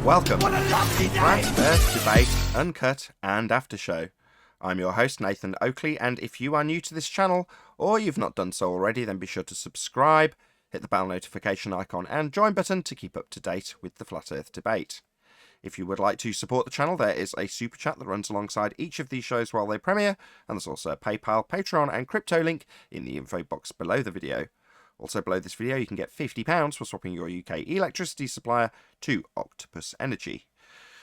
Welcome to Flat Earth Debate, Uncut and After Show. I'm your host Nathan Oakley, and if you are new to this channel, or you've not done so already, then be sure to subscribe, hit the bell notification icon and join button to keep up to date with the Flat Earth Debate. If you would like to support the channel, there is a super chat that runs alongside each of these shows while they premiere, and there's also a PayPal, Patreon and crypto link in the info box below the video. Also below this video you can get £50 for swapping your UK electricity supplier to Octopus Energy.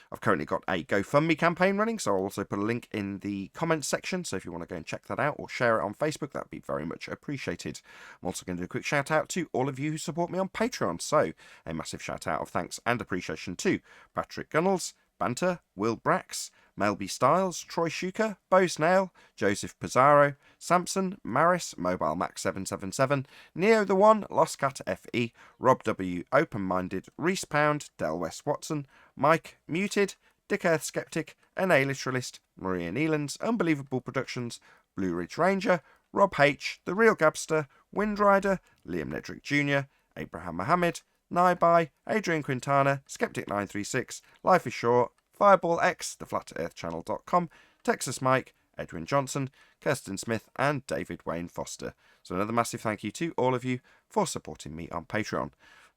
I've currently got a GoFundMe campaign running, so I'll also put a link in the comments section, so if you want to go and check that out or share it on Facebook, that would be very much appreciated. I'm also going to do a quick shout out to all of you who support me on Patreon, so a massive shout out of thanks and appreciation to Patrick Gunnels, Banter, Will Brax, Melby Styles, Troy Shuker, Bo Snail, Joseph Pizarro, Samson, Maris, Mobile Max 777, Neo the One, Lost Cat FE, Rob W, Open Minded, Reese Pound, Del West Watson, Mike, Muted, Dick Earth Skeptic, An A-Literalist, Maria Neelands, Unbelievable Productions, Blue Ridge Ranger, Rob H, The Real Gabster, Windrider, Liam Nedrick Jr., Abraham Mohammed, Naibai, Adrian Quintana, Skeptic936, Life is Short, Fireball X, theflatearthchannel.com, Texas Mike, Edwin Johnson, Kirsten Smith, and David Wayne Foster. So another massive thank you to all of you for supporting me on Patreon.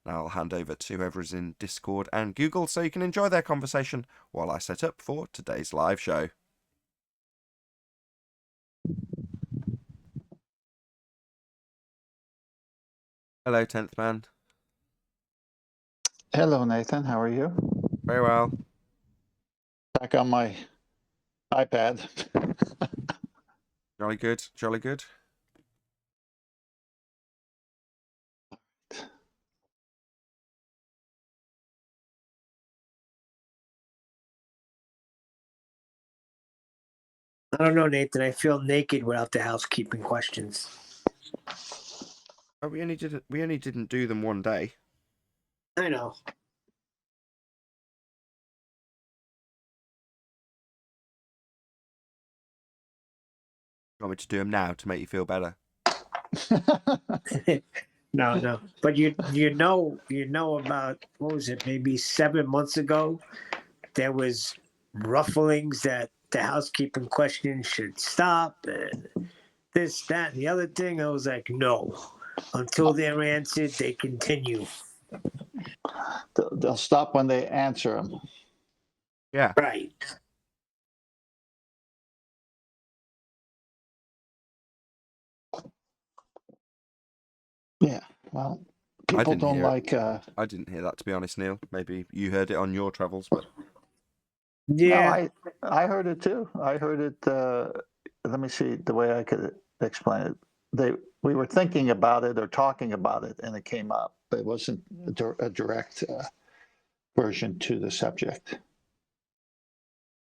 Now I'll hand over to whoever is in Discord and Google so you can enjoy their conversation while I set up for today's live show. Hello, 10th man. Hello, Nathan. How are you? Very well. Back on my iPad. Jolly good, jolly good. I don't know, Nathan. I feel naked without the housekeeping questions. Oh, we only didn't do them one day. I know. You want me to do them now to make you feel better? No. But you know about, what was it, maybe 7 months ago, there was rufflings that the housekeeping questions should stop and this, that, and the other thing. I was like, no. Until they're answered, they continue. They'll stop when they answer them. Yeah. Right. Yeah. Well, people don't like. I didn't hear that, to be honest, Neil. Maybe you heard it on your travels, but Yeah. No, I heard it too. I heard it. Let me see the way I could explain it. We were thinking about it or talking about it, and it came up. But it wasn't a direct version to the subject.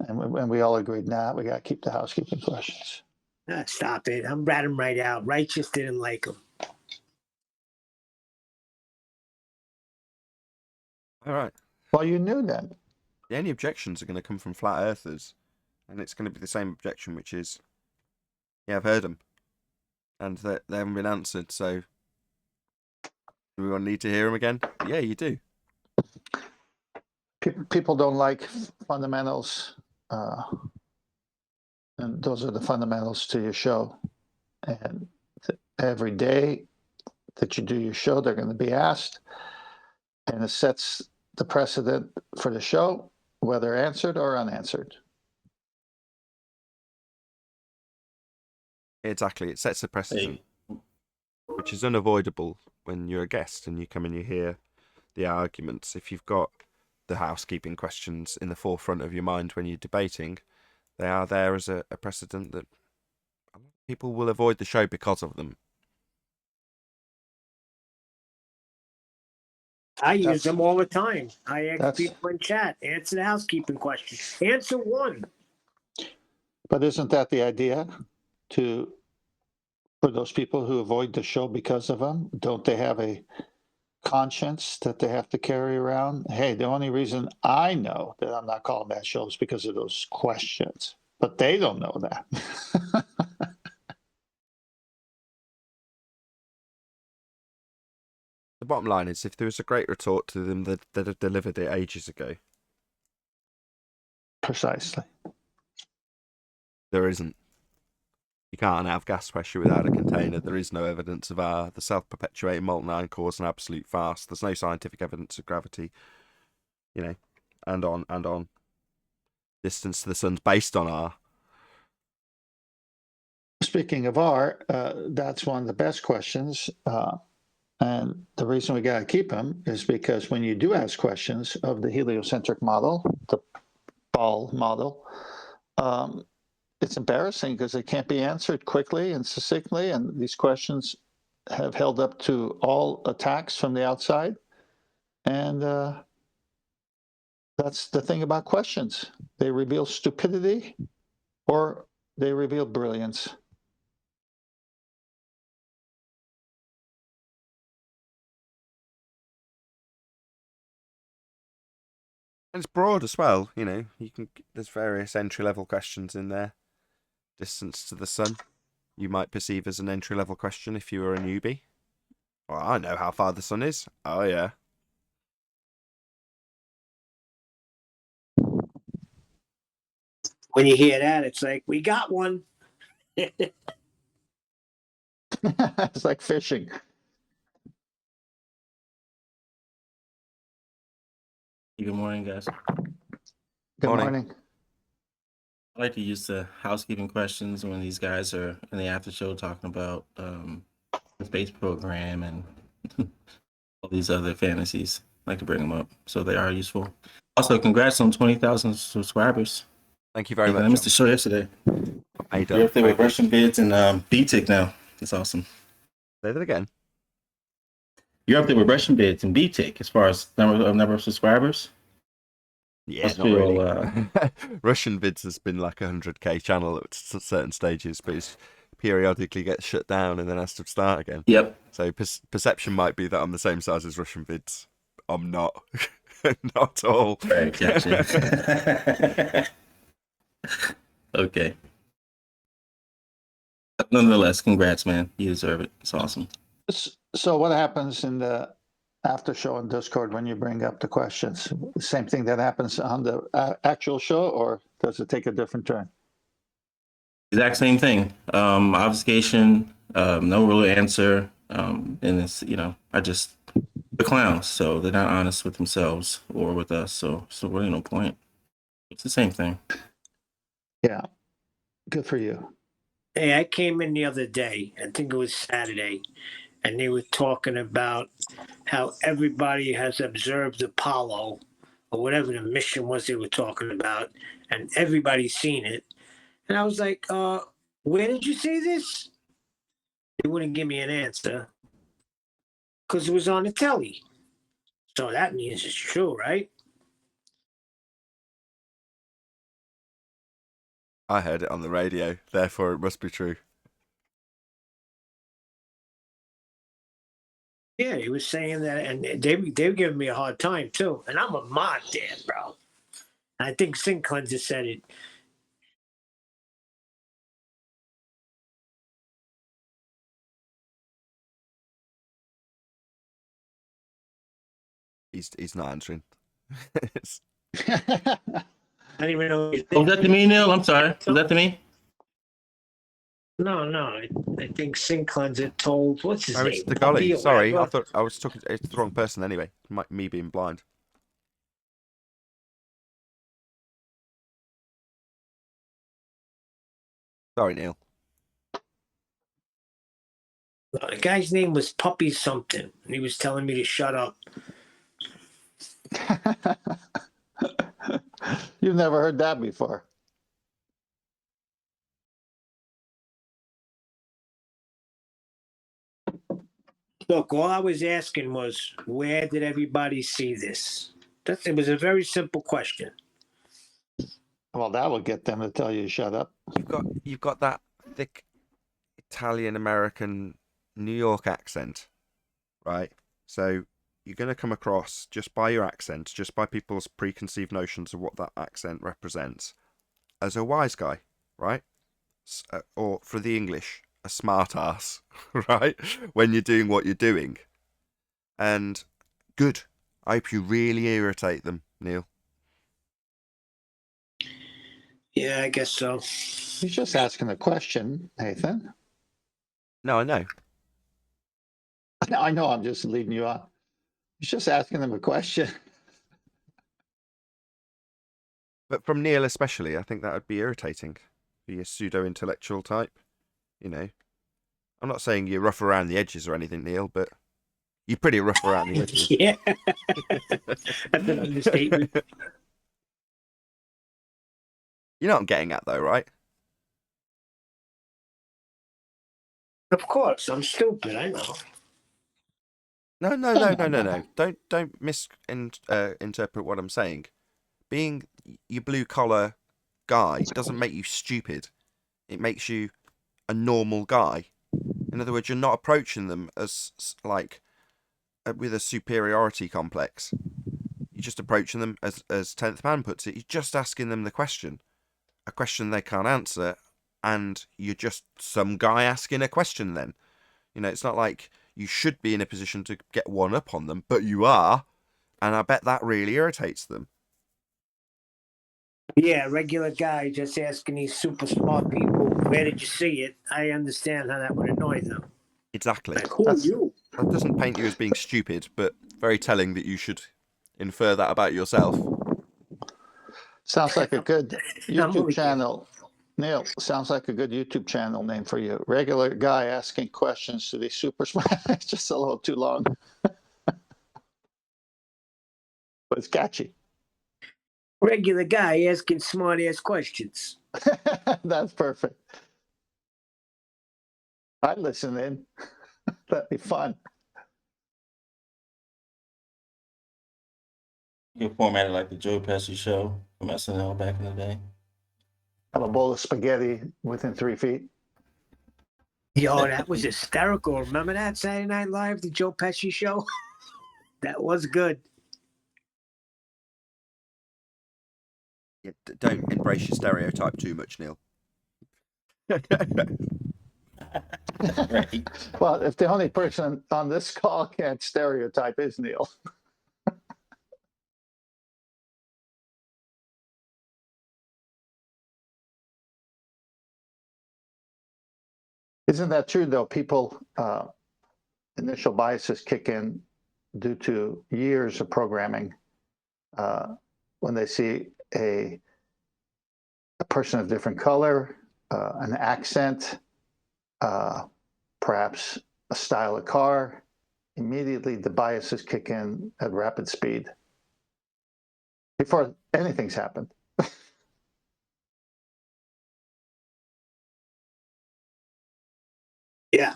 And we all agreed, nah, we got to keep the housekeeping questions. Stop it. I'm ratting right out. Righteous didn't like them. all right. Well, you knew then. The only objections are going to come from flat earthers, and it's going to be the same objection, which is, yeah, I've heard them, and they haven't been answered. So, do we want to need to hear them again? Yeah, you do. People don't like fundamentals, and those are the fundamentals to your show. And every day that you do your show, they're going to be asked, and it sets the precedent for the show, whether answered or unanswered. Exactly, it sets a precedent, which is unavoidable when you're a guest and you come and you hear the arguments. If you've got the housekeeping questions in the forefront of your mind when you're debating, they are there as a precedent that people will avoid the show because of them. I use them all the time. I ask people in chat, answer the housekeeping question. Answer one. But isn't that the idea? For those people who avoid the show because of them, don't they have a conscience that they have to carry around? Hey, the only reason I know that I'm not calling that show is because of those questions. But they don't know that. The bottom line is, if there was a great retort to them, they'd have delivered it ages ago. Precisely. There isn't. You can't have gas pressure without a container. There is no evidence of the self-perpetuating molten iron cores an absolute farce. There's no scientific evidence of gravity, and on and on. Distance to the sun's based on R. Speaking of R, that's one of the best questions. And the reason we got to keep them is because when you do ask questions of the heliocentric model, the ball model, it's embarrassing because they can't be answered quickly and succinctly. And these questions have held up to all attacks from the outside. And that's the thing about questions. They reveal stupidity or they reveal brilliance. And it's broad as well, there's various entry-level questions in there. Distance to the sun, you might perceive as an entry-level question if you were a newbie. Well, I know how far the sun is. Oh, yeah. When you hear that, it's like, we got one. It's like fishing. Good morning, guys. Good Morning. morning. I like to use the housekeeping questions when these guys are in the after show talking about the space program and all these other fantasies. I like to bring them up, so they are useful. Also, congrats on 20,000 subscribers. Thank you very I much. missed the show yesterday. How you You're up there with doing? Russian bids and BTIC now. That's awesome. Say that again. You're up there with Russian bids and BTIC as far as number of subscribers. Yeah, Must not feel, really. Russian Vids has been like a 100k channel at certain stages, but it periodically gets shut down and then has to start again. Yep. So perception might be that I'm the same size as Russian Vids. I'm not. Not at all. Right, gotcha. Okay. Nonetheless, congrats, man. You deserve it. It's awesome. So what happens in the after show in Discord when you bring up the questions? The same thing that happens on the actual show, or does it take a different turn? Exact same thing. Obfuscation, no real answer. And it's, I just, the clowns. So they're not honest with themselves or with us. So really no point. It's the same thing. Yeah. Good for you. Hey, I came in the other day, I think it was Saturday, and they were talking about how everybody has observed Apollo or whatever the mission was they were talking about, and everybody's seen it. And I was like, where did you see this? They wouldn't give me an answer because it was on the telly. So that means it's true, right? I heard it on the radio, therefore it must be true. Yeah, he was saying that, and they were giving me a hard time too. And I'm a mod there, bro. I think Sin Cleanser said it. He's not answering. I don't even know. Was that to me, Neil? I'm sorry. Was that to me? No. I think Sin Cleanser told what's his Oh, name? it's the golly. Puppy or Sorry, I whatever. thought I was talking. It's the wrong person anyway. Me being blind. Sorry, Neil. The guy's name was Puppy something, and he was telling me to shut up. You've never heard that before. Look, all I was asking was, where did everybody see this? It was a very simple question. Well, that will get them to tell you to shut up. You've got that thick Italian American New York accent, right? So you're going to come across, just by your accent, just by people's preconceived notions of what that accent represents, as a wise guy, right? Or for the English, a smart ass, right? When you're doing what you're doing. And good. I hope you really irritate them, Neil. Yeah, I guess so. He's just asking a question, Nathan. No, I know. I know I'm just leading you on. He's just asking them a question. But from Neil especially, I think that would be irritating for your pseudo-intellectual type. You know, I'm not saying you're rough around the edges or anything, Neil, but you're pretty rough around the edges. Yeah, that's an understatement. You know what I'm getting at, though, right? Of course, I'm stupid. I know. No. Don't misinterpret what I'm saying. Being your blue collar guy doesn't make you stupid. It makes you a normal guy. In other words, you're not approaching them as like with a superiority complex. You're just approaching them as 10th Man puts it. You're just asking them the question, a question they can't answer, and you're just some guy asking a question. Then, you know, it's not like you should be in a position to get one up on them, but you are, and I bet that really irritates them. Yeah, regular guy just asking these super smart people, where did you see it? I understand how that would annoy them. Exactly. Like, who are you? That doesn't paint you as being stupid, but very telling that you should infer that about yourself. Sounds like a good YouTube only channel. Neil, sounds like a good YouTube channel name for you. Regular guy asking questions to these super smart. It's just a little too long. But it's catchy. Regular guy asking smart ass questions. That's perfect. I'd listen in. That'd be fun. You formatted like the Joe Pesci show from SNL back in the day. Have a bowl of spaghetti within 3 feet. Yo, that was hysterical. Remember that Saturday Night Live, the Joe Pesci show? That was good. Yeah, don't embrace your stereotype too much, Neil. Right. Well, if the only person on this call can't stereotype is Neil. Isn't that true, though? People, initial biases kick in due to years of programming. When they see a person of different color, an accent, perhaps a style of car, immediately the biases kick in at rapid speed before anything's happened. Yeah.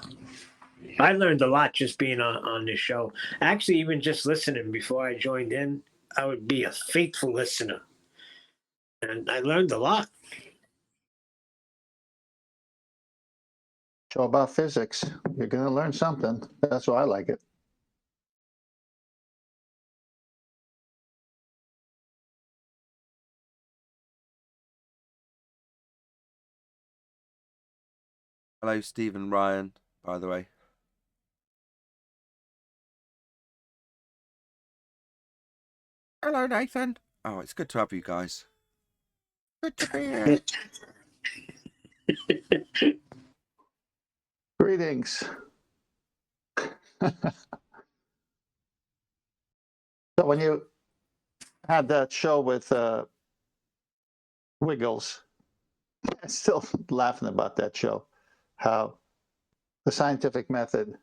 I learned a lot just being on this show. Actually, even just listening before I joined in, I would be a faithful listener. And I learned a lot. Show about physics. You're going to learn something. That's why I like it. Hello, Stephen Ryan, by the way. Hello, Nathan. Oh, it's good to have you guys. Good to be here. Greetings. So when you had that show with Wiggles, I'm still laughing about that show, how the scientific method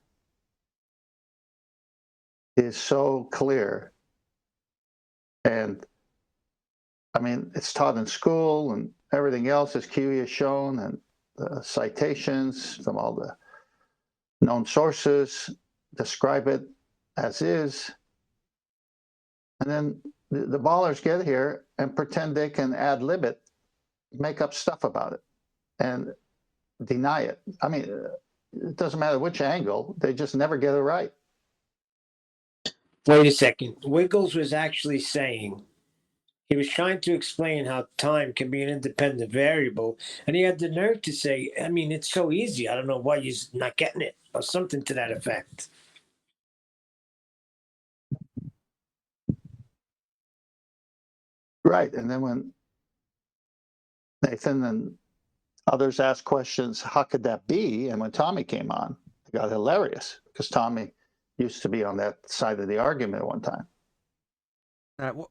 is so clear. And I mean, it's taught in school and everything else, as Kiwi has shown, and citations from all the known sources describe it as is. And then the ballers get here and pretend they can ad lib it, make up stuff about it, and deny it. I mean, it doesn't matter which angle, they just never get it right. Wait a second. Wiggles was actually saying, he was trying to explain how time can be an independent variable, and he had the nerve to say, I mean, it's so easy. I don't know why you're not getting it, or something to that effect. Right. And then when Nathan, and others asked questions, how could that be? And when Tommy came on, it got hilarious because Tommy used to be on that side of the argument at one time.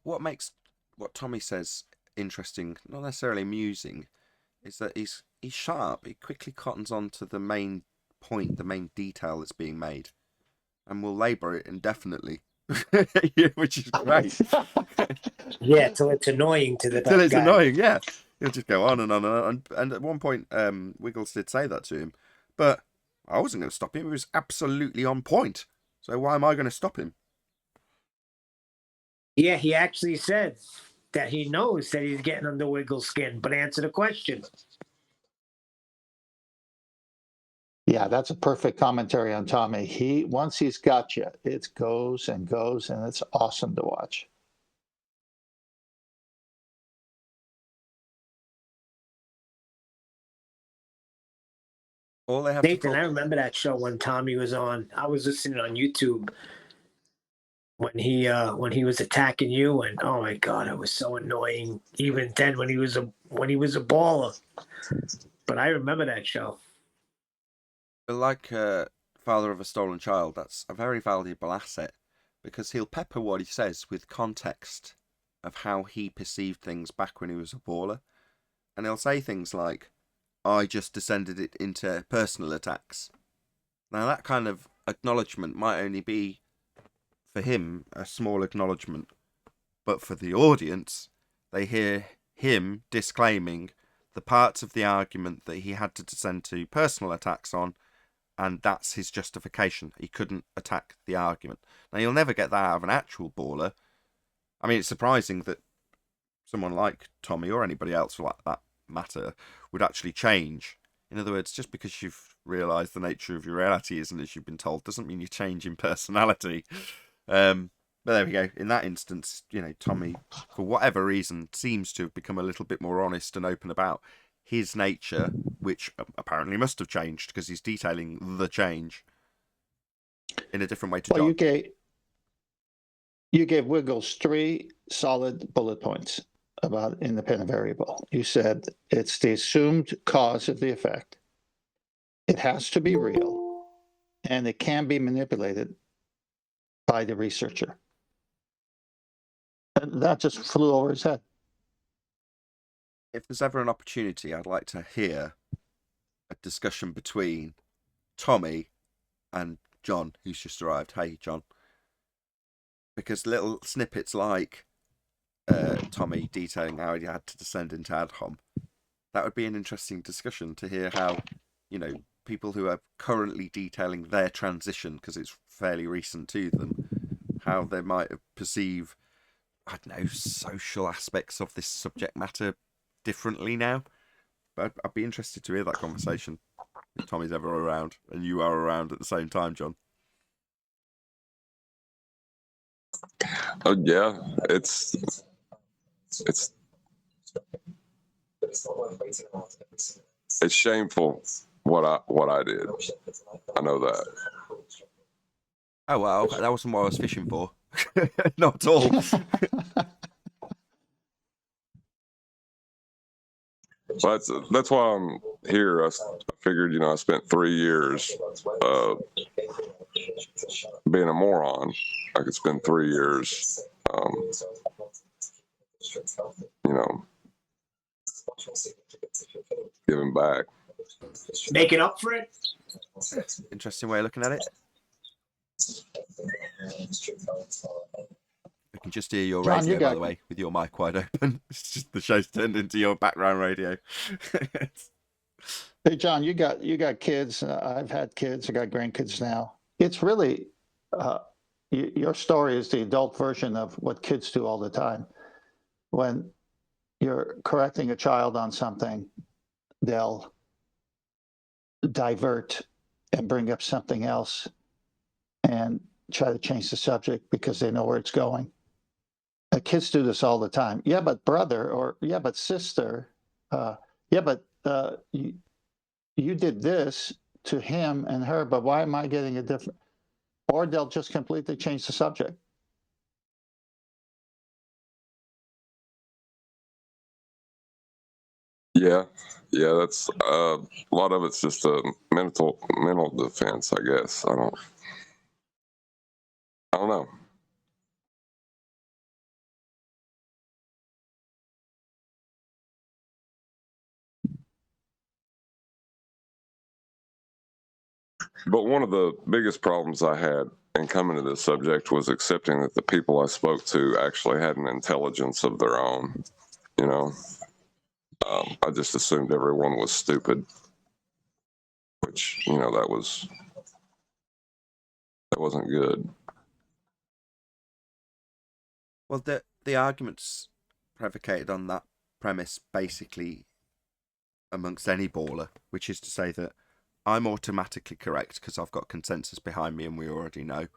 What makes what Tommy says interesting, not necessarily amusing, is that he's sharp. He quickly cottons on to the main point, the main detail that's being made, and will labour it indefinitely, which is great. Yeah, till it's annoying to the Until it's guy. annoying, yeah. He'll just go on and on and on. And at one point, Wiggles did say that to him, but I wasn't going to stop him. He was absolutely on point. So why am I going to stop him? Yeah, he actually said that he knows that he's getting under Wiggles' skin, but answer the question. Yeah, that's a perfect commentary on Tommy. Once he's got you, it goes and goes, and it's awesome to watch. All they have Nathan, to I remember that show when Tommy was on. I was listening on YouTube when he was attacking you, and oh my god, it was so annoying. Even then, when he was a baller. But I remember that show. like father of a stolen child, that's a very valuable asset because he'll pepper what he says with context of how he perceived things back when he was a baller. And he'll say things like, I just descended it into personal attacks. Now, that kind of acknowledgement might only be, for him, a small acknowledgement. But for the audience, they hear him disclaiming the parts of the argument that he had to descend to personal attacks on, and that's his justification. He couldn't attack the argument. Now, you'll never get that out of an actual baller. I mean, it's surprising that someone like Tommy, or anybody else for that matter, would actually change. In other words, just because you've realised the nature of your reality isn't as you've been told, doesn't mean you change in personality. But there we go. In that instance, Tommy, for whatever reason, seems to have become a little bit more honest and open about his nature, which apparently must have changed because he's detailing the change in a different way to John. You gave Wiggles 3 solid bullet points about independent variable. You said it's the assumed cause of the effect. It has to be real, and it can be manipulated by the researcher. And that just flew over his head. If there's ever an opportunity, I'd like to hear a discussion between Tommy and John, who's just arrived. Hey, John. Because little snippets like Tommy detailing how he had to descend into Adhom, that would be an interesting discussion to hear how, people who are currently detailing their transition, because it's fairly recent to them, how they might perceive, I don't know, social aspects of this subject matter differently now. But I'd be interested to hear that conversation if Tommy's ever around and you are around at the same time, John. Oh yeah, it's shameful what I did. I know that. Oh well, that wasn't what I was fishing for. Not at all. But that's why I'm here. I figured, I spent 3 years being a moron. I could spend 3 years, giving back. Making up for it? Interesting way of looking at it. I can just hear your John, radio, by the way, with your mic wide open. It's just the show's turned into your background radio. Hey, John, you got kids. I've had kids. I got grandkids now. It's really your story is the adult version of what kids do all the time. When you're correcting a child on something, they'll divert and bring up something else and try to change the subject because they know where it's going. Kids do this all the time. Yeah, but brother, or yeah, but sister, yeah, but you did this to him and her, but why am I getting a different? Or they'll just completely change the subject. Yeah, yeah, that's a lot of it's just a mental defense, I guess. I don't know. But one of the biggest problems I had in coming to this subject was accepting that the people I spoke to actually had an intelligence of their own. You know, I just assumed everyone was stupid, which, you know, that wasn't good. Well, the arguments predicated on that premise basically amongst any baller, which is to say that I'm automatically correct because I've got consensus behind me and we already know,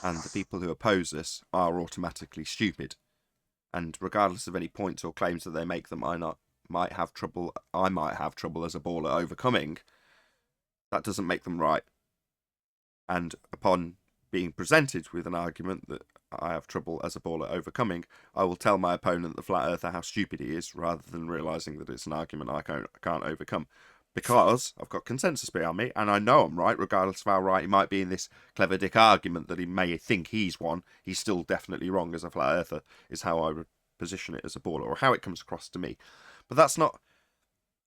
and the people who oppose us are automatically stupid. And regardless of any points or claims that they make that I might have trouble as a baller overcoming, that doesn't make them right. And upon being presented with an argument that I have trouble as a baller overcoming, I will tell my opponent, the flat earther, how stupid he is, rather than realising that it's an argument I can't overcome. Because I've got consensus behind me, and I know I'm right, regardless of how right he might be in this clever dick argument that he may think he's won. He's still definitely wrong as a flat earther, is how I would position it as a baller, or how it comes across to me. But that's not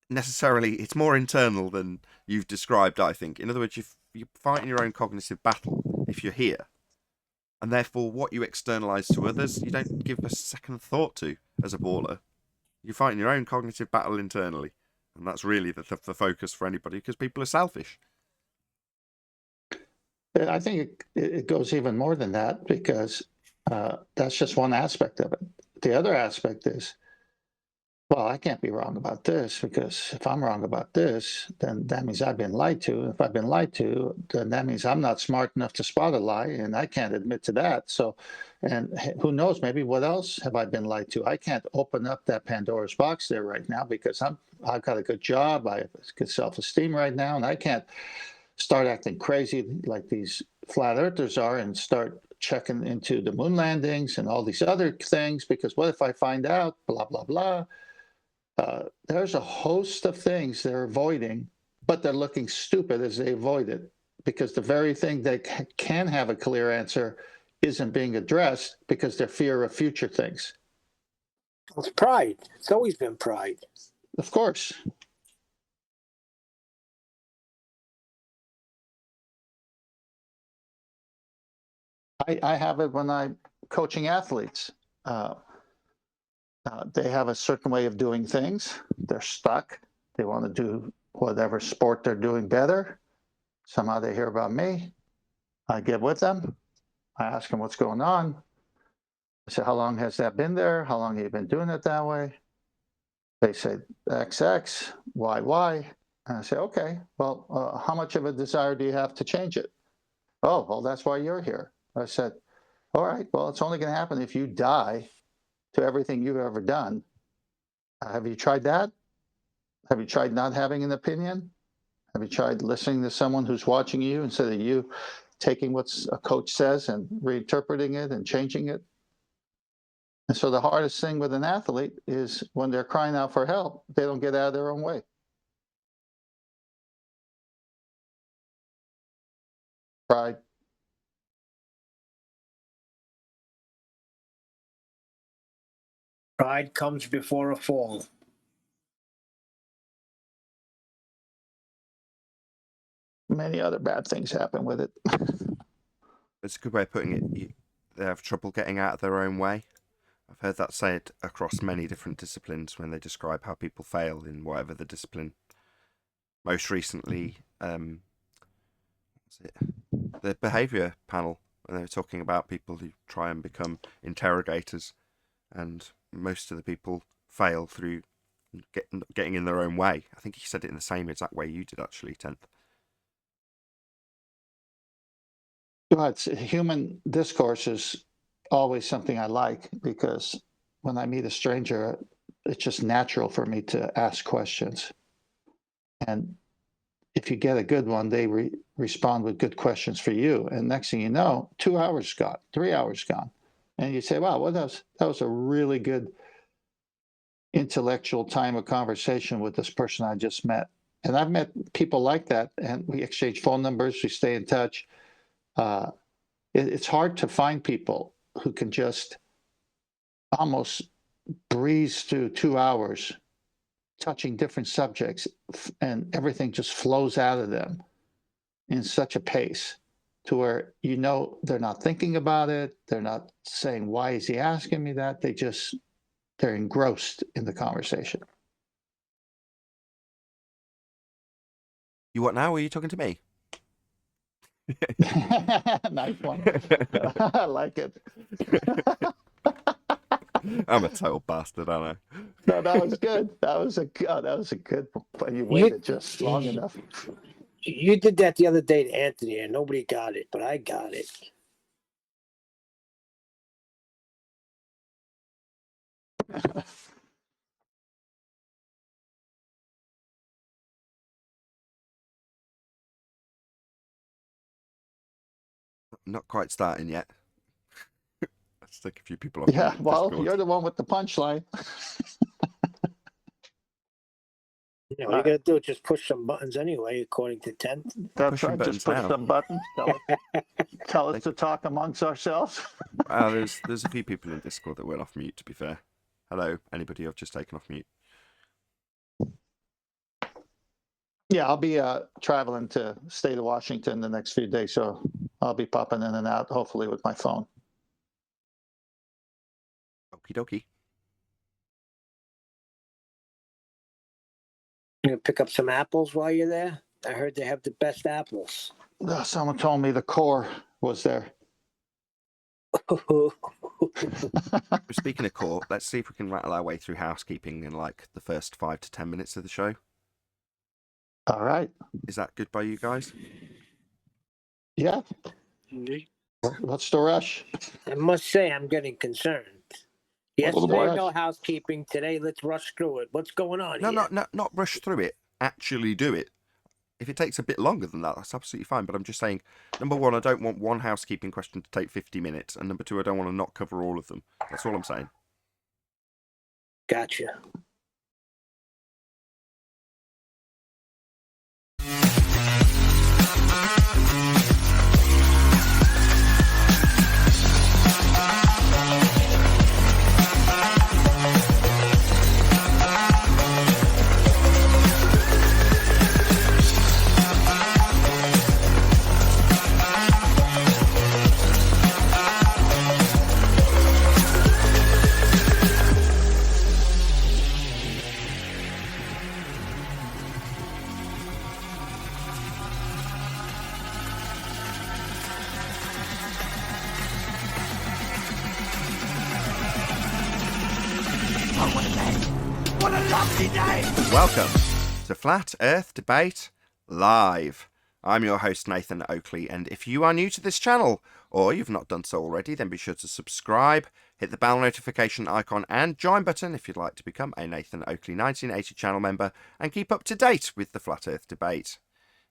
necessarily, it's more internal than you've described, I think. In other words, you're fighting your own cognitive battle if you're here. And therefore, what you externalise to others, you don't give a second thought to as a baller. You're fighting your own cognitive battle internally. And that's really the focus for anybody, because people are selfish. I think it goes even more than that, because that's just one aspect of it. The other aspect is, well, I can't be wrong about this, because if I'm wrong about this, then that means I've been lied to. If I've been lied to, then that means I'm not smart enough to spot a lie, and I can't admit to that. So, and who knows, maybe what else have I been lied to? I can't open up that Pandora's box there right now, because I've got a good job, I have good self-esteem right now, and I can't start acting crazy like these flat earthers are and start checking into the moon landings and all these other things, because what if I find out, blah, blah, blah. There's a host of things they're avoiding, but they're looking stupid as they avoid it, because the very thing they can have a clear answer isn't being addressed because their fear of future things. It's pride. It's always been pride. Of course. I have it when I'm coaching athletes. They have a certain way of doing things. They're stuck. They want to do whatever sport they're doing better. Somehow they hear about me. I get with them. I ask them what's going on. I say, how long has that been there? How long have you been doing it that way? They say, XX, Y. And I say, okay, well, how much of a desire do you have to change it? Oh, well, that's why you're here. I said, all right, well, it's only going to happen if you die to everything you've ever done. Have you tried that? Have you tried not having an opinion? Have you tried listening to someone who's watching you instead of you taking what a coach says and reinterpreting it and changing it? And so the hardest thing with an athlete is when they're crying out for help, they don't get out of their own way. Pride. Pride comes before a fall. Many other bad things happen with it. It's a good way of putting it. They have trouble getting out of their own way. I've heard that said across many different disciplines when they describe how people fail in whatever the discipline. Most recently, the behaviour panel, when they were talking about people who try and become interrogators, and most of the people fail through getting in their own way. I think he said it in the same exact way you did, actually, 10th. But human discourse is always something I like, because when I meet a stranger, it's just natural for me to ask questions. And if you get a good one, they respond with good questions for you. And next thing you know, 2 hours gone, 3 hours gone. And you say, wow, that was a really good intellectual time of conversation with this person I just met. And I've met people like that, and we exchange phone numbers, we stay in touch. It's hard to find people who can just almost breeze through 2 hours touching different subjects, and everything just flows out of them in such a pace to where they're not thinking about it, they're not saying, why is he asking me that? They're engrossed in the conversation. You what now? Are you talking to me? Nice one. I like it. I'm a total bastard, aren't I? No, that was good. That was a good one. You waited just long enough. You did that the other day to Anthony, and nobody got it, but I got it. Not quite starting yet. Let's take a few people off. Yeah, well, Discord. you're the one with the punchline. You know, all you gotta do is just push some buttons anyway, according to 10. That's Pushing right. buttons Just push now. some buttons. Tell us to talk amongst ourselves. There's a few people in Discord that went off mute, to be fair. Hello, anybody I've just taken off mute? Yeah, I'll be traveling to the state of Washington the next few days, so I'll be popping in and out, hopefully with my phone. Okie dokie. You gonna pick up some apples while you're there? I heard they have the best apples. Someone told me the core was there. Speaking of core, let's see if we can rattle our way through housekeeping in like the first 5 to 10 minutes of the show. All right. Is that good by you guys? Yeah. What's the rush? I must say, I'm getting concerned. Well, the Yesterday, rush. no housekeeping. Today, let's rush through it. What's going on No, here? not rush through it. Actually do it. If it takes a bit longer than that, that's absolutely fine. But I'm just saying, number one, I don't want one housekeeping question to take 50 minutes. And number two, I don't want to not cover all of them. That's all I'm saying. Gotcha. What a lovely day! Welcome to Flat Earth Debate Live. I'm your host, Nathan Oakley, and if you are new to this channel, or you've not done so already, then be sure to subscribe, hit the bell notification icon and join button if you'd like to become a Nathan Oakley 1980 channel member and keep up to date with the Flat Earth Debate.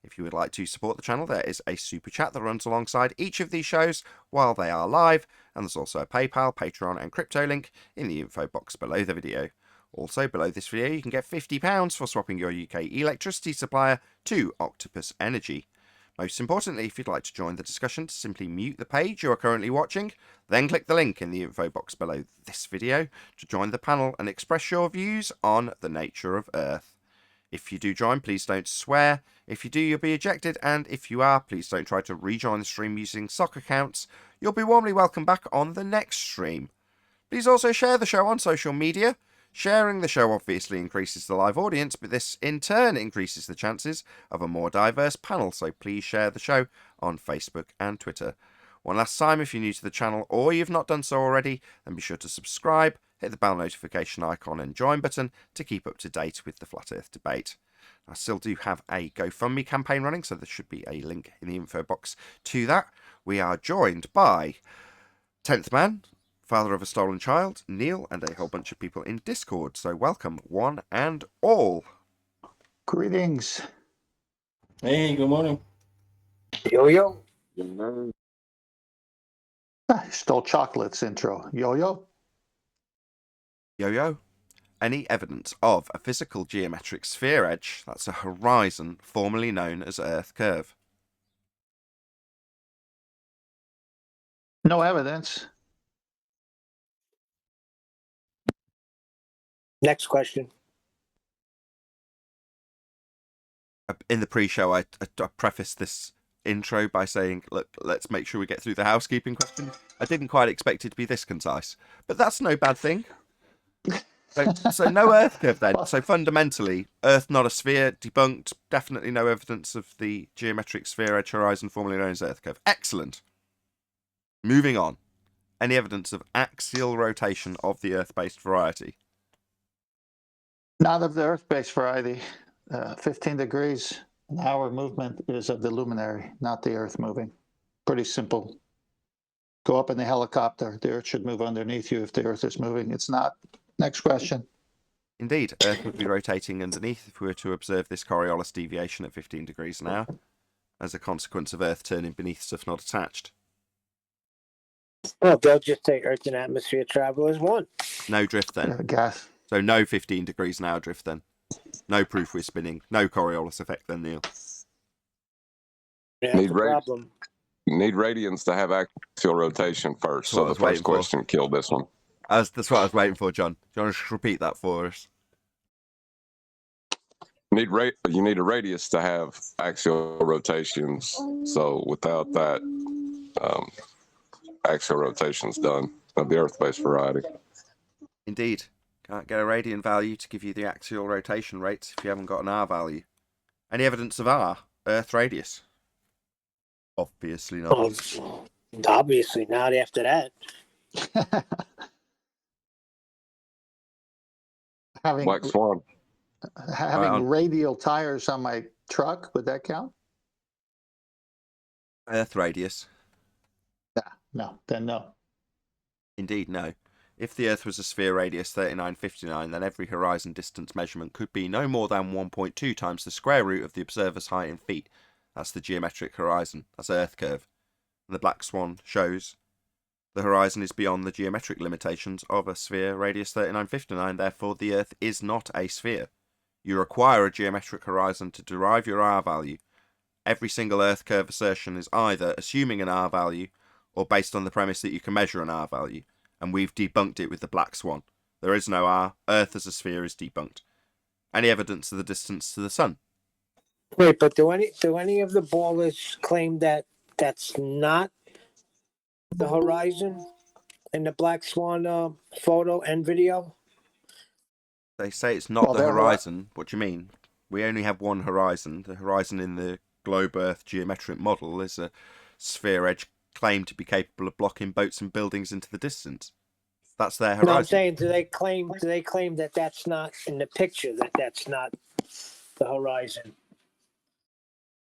If you would like to support the channel, there is a super chat that runs alongside each of these shows while they are live, and there's also a PayPal, Patreon and crypto link in the info box below the video. Also, below this video, you can get £50 for swapping your UK electricity supplier to Octopus Energy. Most importantly, if you'd like to join the discussion, simply mute the page you are currently watching, then click the link in the info box below this video to join the panel and express your views on the nature of Earth. If you do join, please don't swear. If you do, you'll be ejected, and if you are, please don't try to rejoin the stream using sock accounts. You'll be warmly welcome back on the next stream. Please also share the show on social media. Sharing the show obviously increases the live audience, but this in turn increases the chances of a more diverse panel, so please share the show on Facebook and Twitter. One last time, if you're new to the channel or you've not done so already, then be sure to subscribe, hit the bell notification icon and join button to keep up to date with the Flat Earth Debate. I still do have a GoFundMe campaign running, so there should be a link in the info box to that. We are joined by 10th Man, father of a stolen child, Neil, and a whole bunch of people in Discord. So welcome, one and all. Greetings. Hey, good morning. Yo. Stole Chocolate's intro. Yo-yo. Yo-yo. any evidence of a physical geometric sphere edge, that's a horizon, formerly known as Earth curve? No evidence. Next question. In the pre-show, I prefaced this intro by saying, look, let's make sure we get through the housekeeping question. I didn't quite expect it to be this concise, but that's no bad thing. So no Earth curve then. So fundamentally, Earth not a sphere, debunked. Definitely no evidence of the geometric sphere edge horizon formerly known as Earth curve. Excellent. Moving on. Any evidence of axial rotation of the Earth-based variety? Not of the Earth-based variety. 15 degrees an hour movement is of the luminary, not the Earth moving. Pretty simple. Go up in the helicopter. The Earth should move underneath you if the Earth is moving. It's not. Next question. Indeed, Earth would be rotating underneath if we were to observe this Coriolis deviation at 15 degrees an hour, as a consequence of Earth turning beneath stuff not attached. Well, they'll just say Earth and atmosphere travel as one. No drift then. Gas. So no 15 degrees an hour drift then. No proof we're spinning. No Coriolis effect then, Neil. Yeah, that's a problem. Need radians to have axial rotation first. That's what I So the was waiting first for. question killed this one. That's what I was waiting for, John. Do you want to just repeat that for us? You need a radius to have axial rotations. So without that, axial rotation's done of the Earth-based variety. Indeed. Can't get a radian value to give you the axial rotation rates if you haven't got an R value. Any evidence of R, Earth radius? Obviously not. Well, obviously not after that. Black Swan. Having radial tires on my truck, would that count? Earth radius? No, then no. Indeed, no. If the Earth was a sphere radius 3959, then every horizon distance measurement could be no more than 1.2 times the square root of the observer's height in feet. That's the geometric horizon. That's Earth curve. And the Black Swan shows the horizon is beyond the geometric limitations of a sphere radius 3959, therefore the Earth is not a sphere. You require a geometric horizon to derive your R value. Every single Earth curve assertion is either assuming an R value or based on the premise that you can measure an R value. And we've debunked it with the Black Swan. There is no R. Earth as a sphere is debunked. Any evidence of the distance to the Sun? Wait, but do any of the ballers claim that that's not the horizon in the Black Swan photo and video? They say it's not Well, the they're horizon. What do you mean? We only have one horizon. The horizon in the globe Earth geometric model is a sphere edge claimed to be capable of blocking boats and buildings into the distance. That's their horizon. No, I'm saying, do they claim that that's not in the picture, that's not the horizon?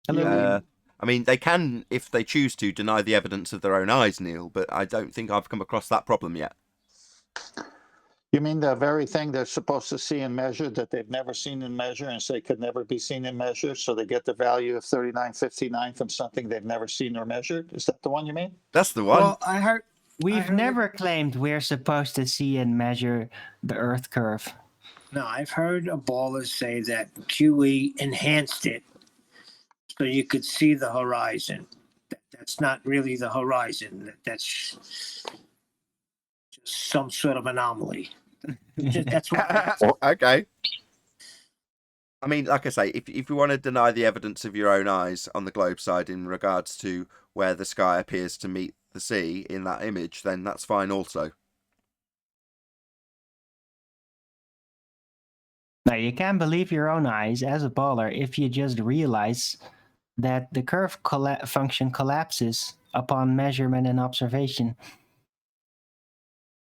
I mean, they can, if they choose to, deny the evidence of their own eyes, Neil, but I don't think I've come across that problem yet. You mean the very thing they're supposed to see and measure that they've never seen and measure and say could never be seen and measured, so they get the value of 3959 from something they've never seen or measured? Is that the one you mean? That's the one. Well, I heard we've never claimed we're supposed to see and measure the Earth curve. No, I've heard a baller say that QE enhanced it so you could see the horizon. That's not really the horizon. That's just some sort of anomaly. That's what. Okay. I mean, like I say, if you want to deny the evidence of your own eyes on the globe side in regards to where the sky appears to meet the sea in that image, then that's fine also. Now, you can believe your own eyes as a baller if you just realize that the curve function collapses upon measurement and observation.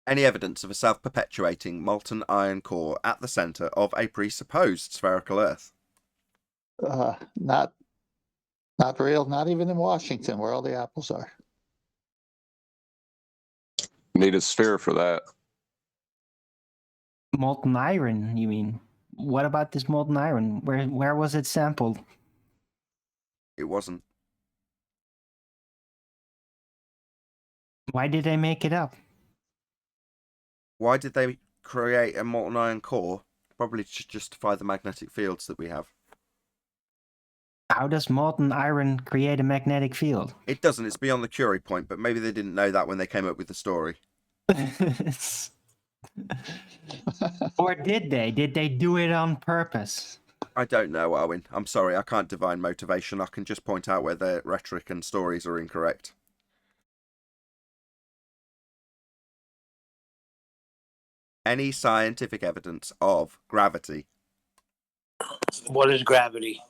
Any evidence of a self-perpetuating molten iron core at the centre of a presupposed spherical Earth? Not real, not even in Washington, where all the apples are. Need a sphere for that. Molten iron, you mean? What about this molten iron? Where was it sampled? It wasn't. Why did they make it up? Why did they create a molten iron core? Probably to justify the magnetic fields that we have. How does molten iron create a magnetic field? It doesn't. It's beyond the Curie point, but maybe they didn't know that when they came up with the story. Or did they? Did they do it on purpose? I don't know, Owen. I'm sorry, I can't divine motivation. I can just point out where their rhetoric and stories are incorrect. Any scientific evidence of gravity? What is gravity?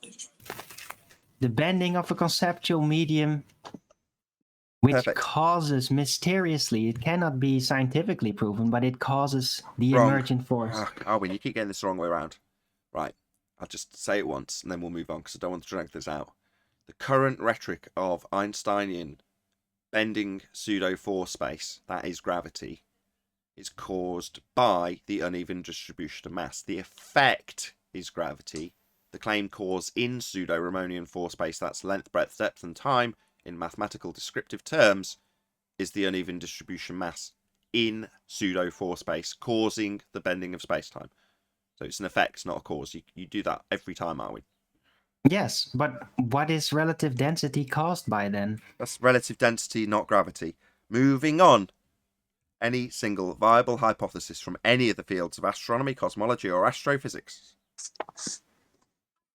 The bending of a conceptual medium which Perfect. causes mysteriously, it cannot be scientifically proven, but it causes the Wrong. emergent force. Owen, you keep getting this the wrong way around. Right, I'll just say it once and then we'll move on because I don't want to drag this out. The current rhetoric of Einsteinian bending pseudo-force space, that is gravity, is caused by the uneven distribution of mass. The effect is gravity. The claim cause in pseudo-Riemannian force space, that's length, breadth, depth, and time, in mathematical descriptive terms, is the uneven distribution mass in pseudo-force space, causing the bending of space-time. So it's an effect, not a cause. You do that every time, are we? Yes, but what is relative density caused by then? That's relative density, not gravity. Moving on. Any single viable hypothesis from any of the fields of astronomy, cosmology, or astrophysics?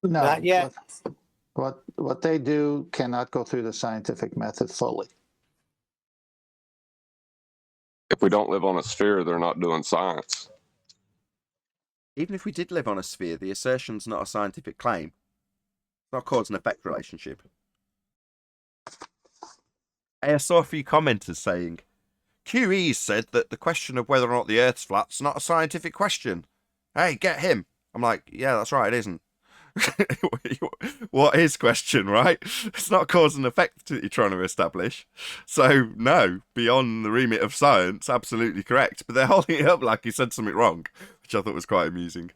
No, Not yet. What they do cannot go through the scientific method fully. If we don't live on a sphere, they're not doing science. Even if we did live on a sphere, the assertion's not a scientific claim. It's not a cause and effect relationship. I saw a few commenters saying, QE said that the question of whether or not the Earth's flat's not a scientific question. Hey, get him. I'm like, yeah, that's right, it isn't. What is question, right? It's not cause and effect that you're trying to establish. So, no, beyond the remit of science, absolutely correct. But they're holding it up like he said something wrong, which I thought was quite amusing.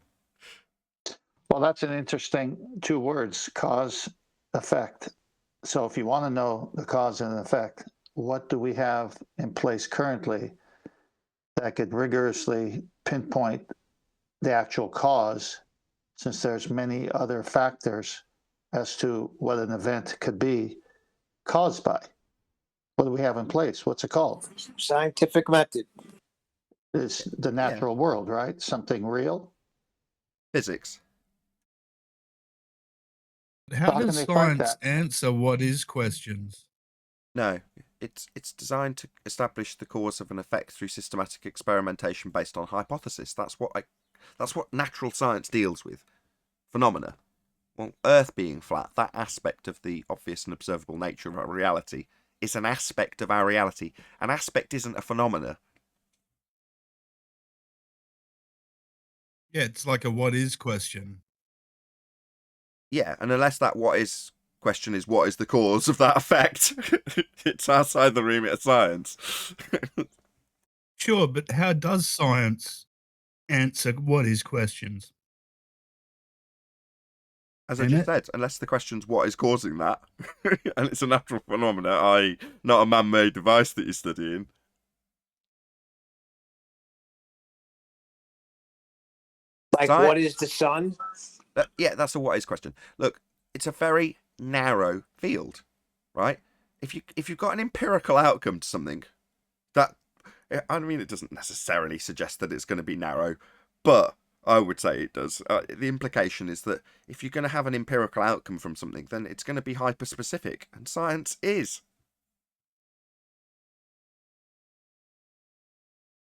Well, that's an interesting two words, cause, effect. So if you want to know the cause and effect, what do we have in place currently that could rigorously pinpoint the actual cause, since there's many other factors as to what an event could be caused by? What do we have in place? What's it called? Scientific method. It's the natural world, right? Something real. Physics. How How can does they fight science that? answer what is questions? No, it's designed to establish the cause of an effect through systematic experimentation based on hypothesis. That's what natural science deals with. Phenomena. Well, Earth being flat, that aspect of the obvious and observable nature of our reality is an aspect of our reality. An aspect isn't a phenomena. Yeah, it's like a what is question. Yeah, and unless that what is question is what is the cause of that effect, it's outside the remit of science. Sure, but how does science answer what is questions? As I Ain't just it? said, unless the question's what is causing that, and it's a natural phenomena, i.e. not a man-made device that you're studying. Like, Sci- what is the sun? Yeah, that's a what is question. Look, it's a very narrow field, right? If you've got an empirical outcome to something, that, I mean, it doesn't necessarily suggest that it's going to be narrow, but I would say it does. The implication is that if you're going to have an empirical outcome from something, then it's going to be hyper-specific, and science is.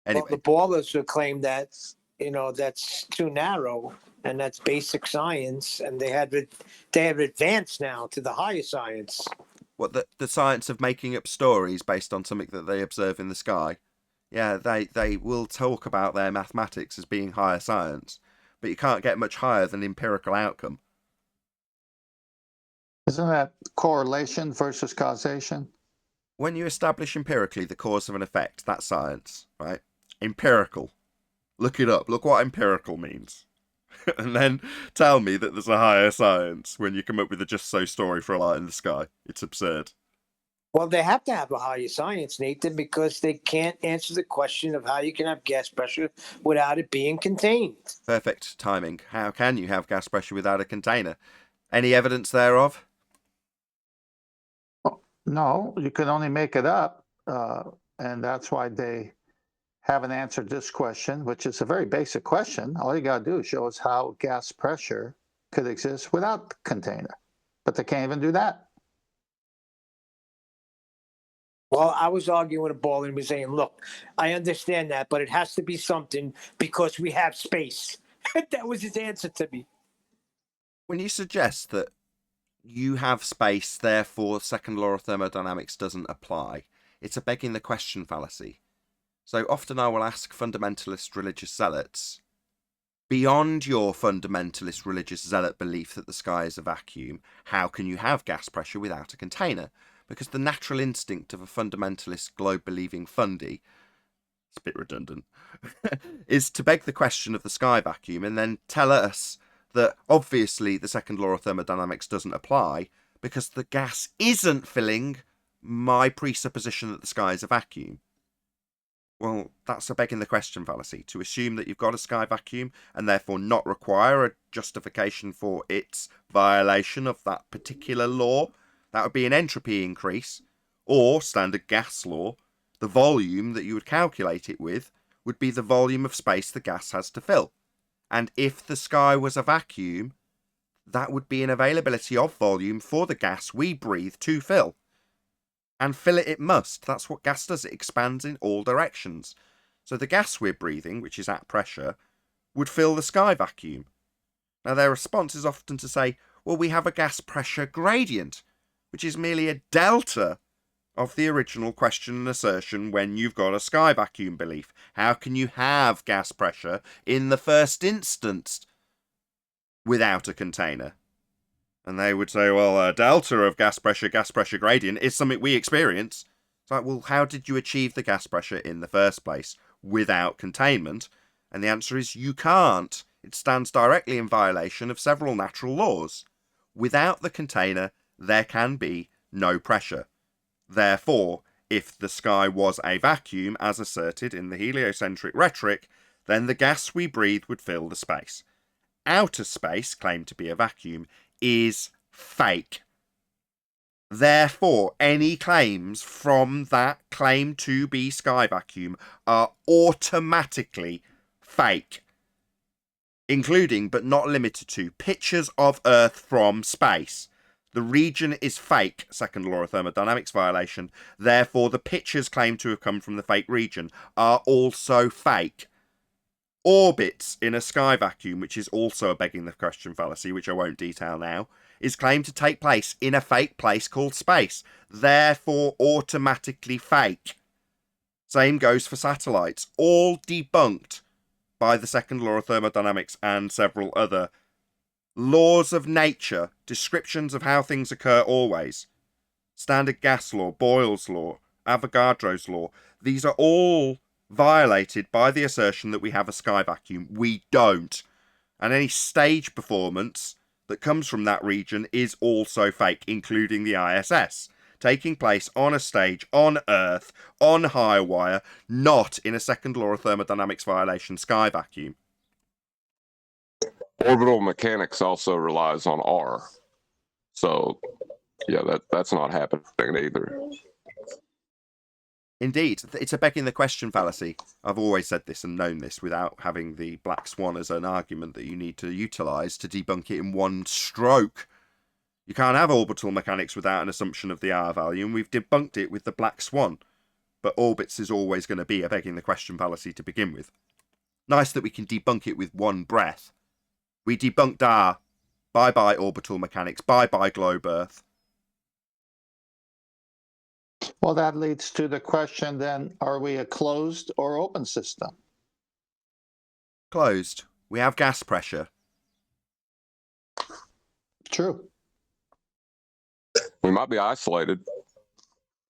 Anyway. Well, the ballers would claim that, that's too narrow, and that's basic science, and they have advanced now to the higher science. What, the science of making up stories based on something that they observe in the sky? Yeah, they will talk about their mathematics as being higher science, but you can't get much higher than empirical outcome. Isn't that correlation versus causation? When you establish empirically the cause of an effect, that's science, right? Empirical. Look it up. Look what empirical means. And then tell me that there's a higher science when you come up with a just so story for a light in the sky. It's absurd. Well, they have to have a higher science, Nathan, because they can't answer the question of how you can have gas pressure without it being contained. Perfect timing. How can you have gas pressure without a container? Any evidence thereof? No, you can only make it up. And that's why they haven't answered this question, which is a very basic question. All you got to do is show us how gas pressure could exist without the container. But they can't even do that. Well, I was arguing with a ball and was saying, look, I understand that, but it has to be something because we have space. That was his answer to me. When you suggest that you have space, therefore second law of thermodynamics doesn't apply, it's a begging the question fallacy. So often I will ask fundamentalist religious zealots, beyond your fundamentalist religious zealot belief that the sky is a vacuum, how can you have gas pressure without a container? Because the natural instinct of a fundamentalist globe-believing fundy, it's a bit redundant, is to beg the question of the sky vacuum and then tell us that obviously the second law of thermodynamics doesn't apply because the gas isn't filling my presupposition that the sky is a vacuum. Well, that's a begging the question fallacy, to assume that you've got a sky vacuum and therefore not require a justification for its violation of that particular law. That would be an entropy increase, or standard gas law. The volume that you would calculate it with would be the volume of space the gas has to fill. And if the sky was a vacuum, that would be an availability of volume for the gas we breathe to fill. And fill it must. That's what gas does. It expands in all directions. So the gas we're breathing, which is at pressure, would fill the sky vacuum. Now their response is often to say, well, we have a gas pressure gradient, which is merely a delta of the original question and assertion when you've got a sky vacuum belief. How can you have gas pressure in the first instance without a container? And they would say, well, a delta of gas pressure gradient is something we experience. It's like, well, how did you achieve the gas pressure in the first place without containment? And the answer is you can't. It stands directly in violation of several natural laws. Without the container, there can be no pressure. Therefore, if the sky was a vacuum, as asserted in the heliocentric rhetoric, then the gas we breathe would fill the space. Outer space, claimed to be a vacuum, is fake. Therefore, any claims from that claim to be sky vacuum are automatically fake, including but not limited to pictures of Earth from space. The region is fake, second law of thermodynamics violation. Therefore, the pictures claimed to have come from the fake region are also fake. Orbits in a sky vacuum, which is also a begging the question fallacy, which I won't detail now, is claimed to take place in a fake place called space. Therefore, automatically fake. Same goes for satellites. All debunked by the second law of thermodynamics and several other laws of nature, descriptions of how things occur always. Standard gas law, Boyle's law, Avogadro's law. These are all violated by the assertion that we have a sky vacuum. We don't. And any stage performance that comes from that region is also fake, including the ISS, taking place on a stage on Earth, on high wire, not in a second law of thermodynamics violation sky vacuum. Orbital mechanics also relies on R. So, yeah, that's not happening either. Indeed, it's a begging the question fallacy. I've always said this and known this without having the black swan as an argument that you need to utilise to debunk it in one stroke. You can't have orbital mechanics without an assumption of the R value, and we've debunked it with the black swan. But orbits is always going to be a begging the question fallacy to begin with. Nice that we can debunk it with one breath. We debunked R. Bye-bye orbital mechanics. Bye-bye globe Earth. Well, that leads to the question then, are we a closed or open system? Closed. We have gas pressure. True. We might be isolated.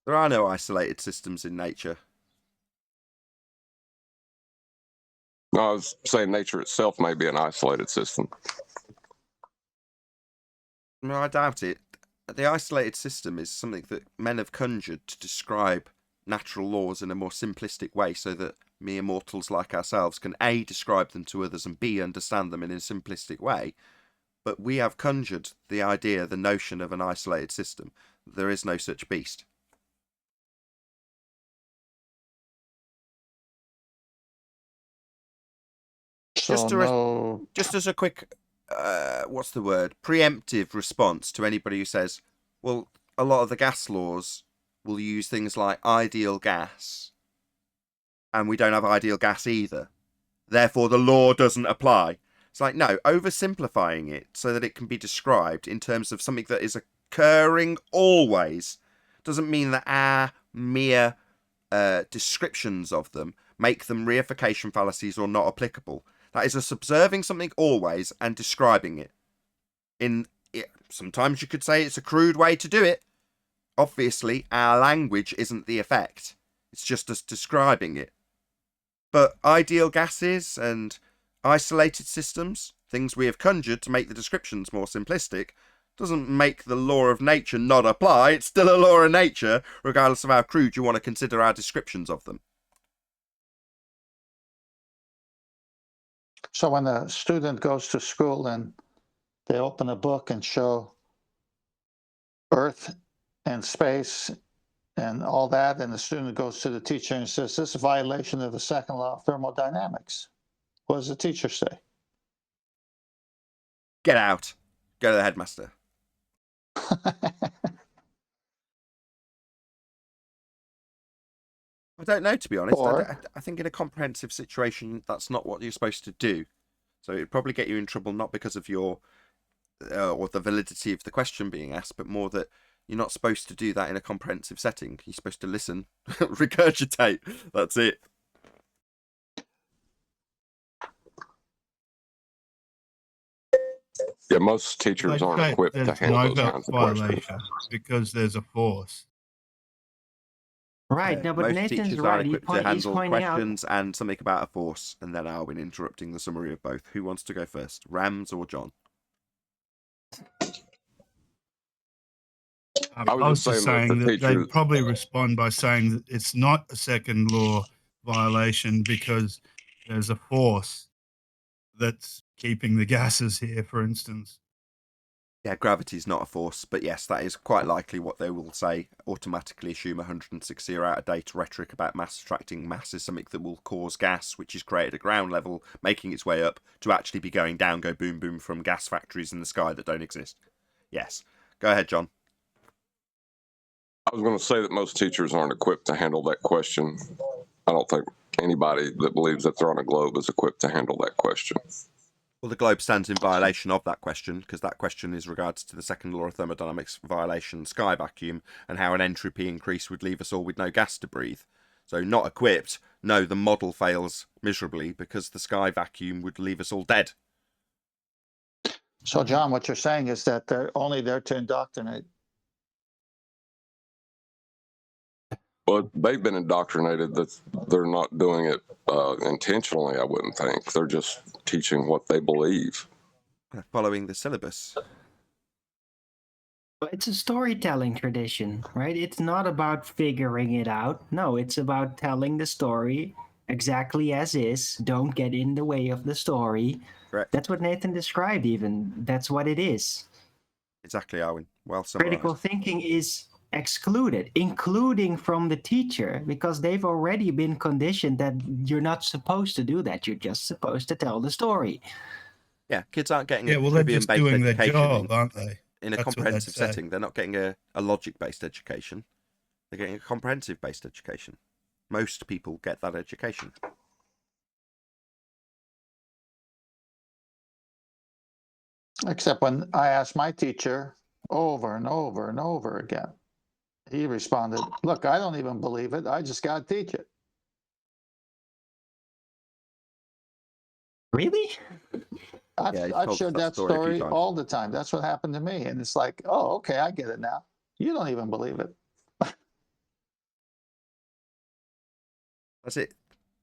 There are no isolated systems in nature. No, I was saying nature itself may be an isolated system. No, I doubt it. the isolated system is something that men have conjured to describe natural laws in a more simplistic way, so that mere mortals like ourselves can A, describe them to others, and B, understand them in a simplistic way. But we have conjured the idea, the notion of an isolated system. There is no such beast. So Just as a quick, what's the word? Preemptive response to anybody who says, well, a lot of the gas laws will use things like ideal gas, and we don't have ideal gas either. Therefore, the law doesn't apply. It's like, no, oversimplifying it so that it can be described in terms of something that is occurring always doesn't mean that our mere descriptions of them make them reification fallacies or not applicable. That is us observing something always and describing it. Sometimes you could say it's a crude way to do it. Obviously, our language isn't the effect. It's just us describing it. But ideal gases and isolated systems, things we have conjured to make the descriptions more simplistic, doesn't make the law of nature not apply. It's still a law of nature, regardless of how crude you want to consider our descriptions of them. So when a student goes to school and they open a book and show Earth and space and all that, and the student goes to the teacher and says, this is a violation of the second law of thermodynamics, what does the teacher say? Get out. Go to the headmaster. I don't know, to be honest. I think in a comprehensive situation, that's not what you're supposed to do. So it'd probably get you in trouble, not because of your or the validity of the question being asked, but more that you're not supposed to do that in a comprehensive setting. You're supposed to listen, regurgitate. That's it. Yeah, most teachers aren't equipped to handle those kinds of questions. Because there's a force. Right. No, but most Nathan's teachers right. are equipped to He's handle pointing out. questions and something about a force, and then I'll be interrupting the summary of both. Who wants to go first, Rams or John? I was just saying that they'd probably respond by saying that it's not a second law violation because there's a force that's keeping the gases here, for instance. Yeah, gravity's not a force, but yes, that is quite likely what they will say. Automatically assume 160 are out of date rhetoric about mass attracting mass is something that will cause gas, which is created at ground level, making its way up to actually be going down, go boom boom from gas factories in the sky that don't exist. Yes. Go ahead, John. I was going to say that most teachers aren't equipped to handle that question. I don't think anybody that believes that they're on a globe is equipped to handle that question. Well, the globe stands in violation of that question, because that question is regards to the second law of thermodynamics violation, sky vacuum, and how an entropy increase would leave us all with no gas to breathe. So not equipped, no, the model fails miserably because the sky vacuum would leave us all dead. So, John, what you're saying is that they're only there to indoctrinate. But they've been indoctrinated that they're not doing it intentionally, I wouldn't think. They're just teaching what they believe. Following the syllabus. But it's a storytelling tradition, right? It's not about figuring it out. No, it's about telling the story exactly as is. Don't get in the way of the story. Correct. That's what Nathan described even. That's what it is. Exactly, Arwen. Well summarized. Critical thinking is excluded, including from the teacher, because they've already been conditioned that you're not supposed to do that. You're just supposed to tell the story. Yeah, kids aren't getting they're just doing their job, aren't they? In a comprehensive setting. They're not getting a logic-based education. They're getting a comprehensive-based education. Most people get that education. Except when I asked my teacher over and over and over again, he responded, look, I don't even believe it. I just got to teach it. Really? I've shared that story all the time. That's what happened to me. And it's like, oh, okay, I get it now. You don't even believe it. That's it.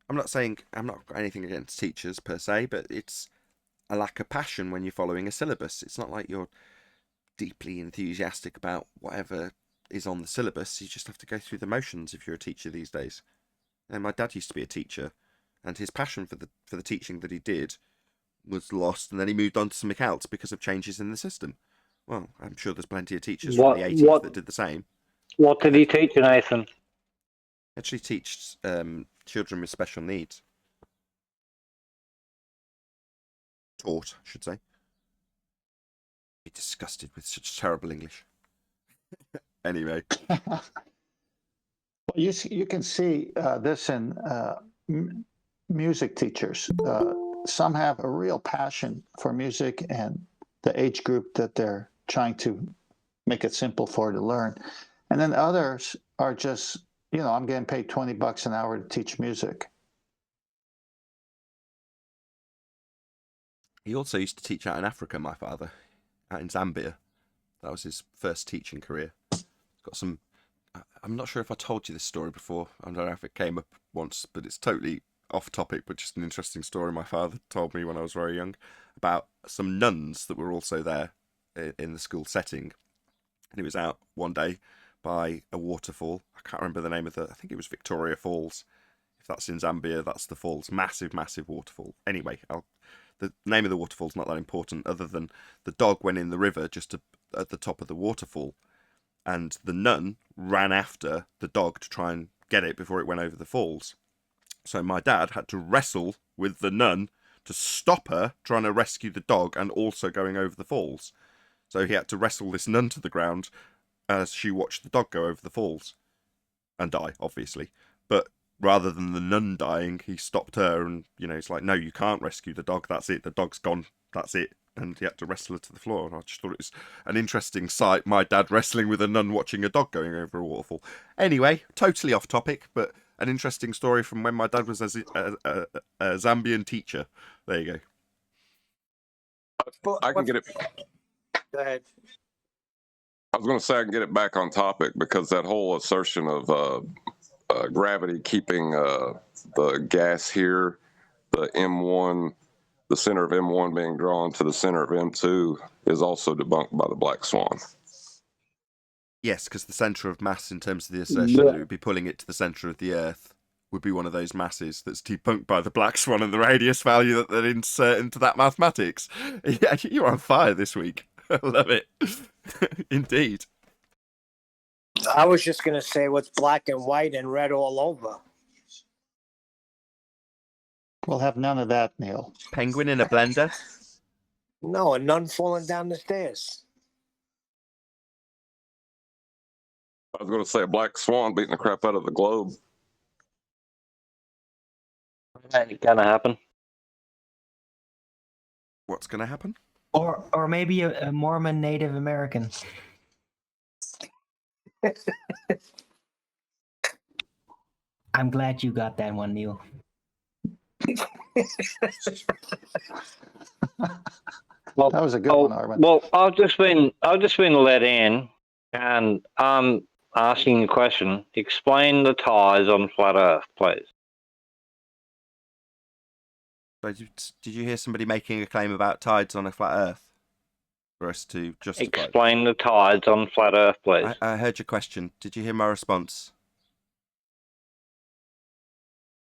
I'm not got anything against teachers per se, but it's a lack of passion when you're following a syllabus. It's not like you're deeply enthusiastic about whatever is on the syllabus. You just have to go through the motions if you're a teacher these days. And my dad used to be a teacher, and his passion for the teaching that he did was lost, and then he moved on to something else because of changes in the system. Well, I'm sure there's plenty of teachers from the 80s that did the same. What did he teach you, Nathan? Actually teach children with special needs. Taught, I should say. Be disgusted with such terrible English. Anyway. Well, you can see this in music teachers. Some have a real passion for music and the age group that they're trying to make it simple for to learn. And then others are just, I'm getting paid $20 an hour to teach music. He also used to teach out in Africa, my father, out in Zambia. That was his first teaching career. Got some. I'm not sure if I told you this story before. I don't know if it came up once, but it's totally off topic, but just an interesting story my father told me when I was very young about some nuns that were also there in the school setting. And he was out one day by a waterfall. I can't remember the name of I think it was Victoria Falls. If that's in Zambia, that's the falls. Massive, massive waterfall. Anyway, the name of the waterfall's not that important, other than the dog went in the river just at the top of the waterfall, and the nun ran after the dog to try and get it before it went over the falls. So my dad had to wrestle with the nun to stop her trying to rescue the dog and also going over the falls. So he had to wrestle this nun to the ground as she watched the dog go over the falls and die, obviously. But rather than the nun dying, he stopped her and, it's like, no, you can't rescue the dog. That's it. The dog's gone. That's it. And he had to wrestle her to the floor. And I just thought it was an interesting sight. My dad wrestling with a nun watching a dog going over a waterfall. Anyway, totally off topic, but an interesting story from when my dad was a Zambian teacher. There you go. I can get it. Go ahead. I was going to say I can get it back on topic, because that whole assertion of gravity keeping the gas here, the M1, the center of M1 being drawn to the center of M2 is also debunked by the Black Swan. Yes, because the centre of mass, in terms of the assertion that it would be pulling it to the centre of the Earth, would be one of those masses that's debunked by the Black Swan and the radius value that they insert into that mathematics. Yeah, you're on fire this week. I love it. Indeed. I was just going to say what's black and white and red all over. We'll have none of that, Neil. Penguin in a blender? No, a nun falling down the stairs. I was going to say a black swan beating the crap out of the globe. Ain't gonna happen. What's going to happen? Or maybe a Mormon Native American. I'm glad you got that one, Neil. Well, that was a good one, Armin. Well, I've just been let in, and I'm asking a question. Explain the ties on flat Earth, please. Did you hear somebody making a claim about tides on a flat Earth for us to justify? Explain the tides on flat Earth, please. I heard your question. Did you hear my response?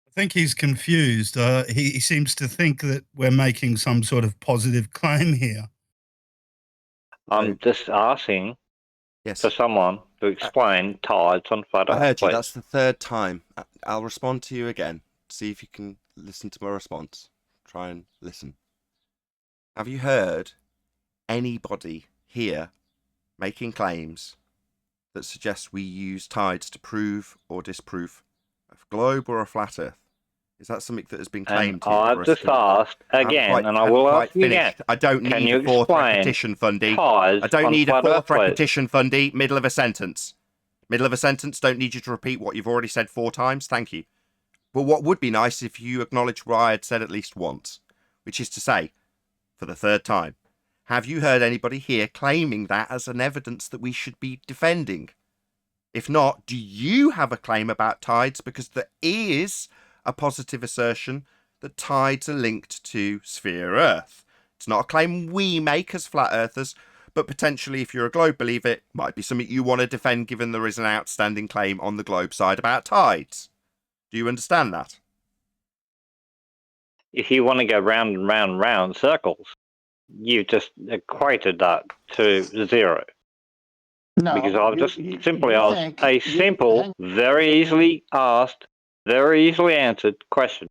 I think he's confused. He seems to think that we're making some sort of positive claim here. I'm just asking for someone to explain tides on flat Earth. I heard you. Please. That's the third time. I'll respond to you again. See if you can listen to my response. Try and listen. Have you heard anybody here making claims that suggest we use tides to prove or disprove a globe or a flat Earth? Is that something that has been claimed here? I've just asked again, and I will ask you again. I don't need a fourth repetition, Fundy. I don't need a fourth repetition, Fundy. Middle of a sentence. Middle of a sentence. Don't need you to repeat what you've already said 4 times. Thank you. But what would be nice if you acknowledged what I had said at least once, which is to say, for the third time, have you heard anybody here claiming that as an evidence that we should be defending? If not, do you have a claim about tides? Because there is a positive assertion that tides are linked to sphere Earth. It's not a claim we make as flat earthers, but potentially if you're a globe believer, it might be something you want to defend given there is an outstanding claim on the globe side about tides. Do you understand that? If you want to go round and round and round circles, you just equated that to zero. No, Because I've just simply asked think- a simple, very easily asked, very easily answered question.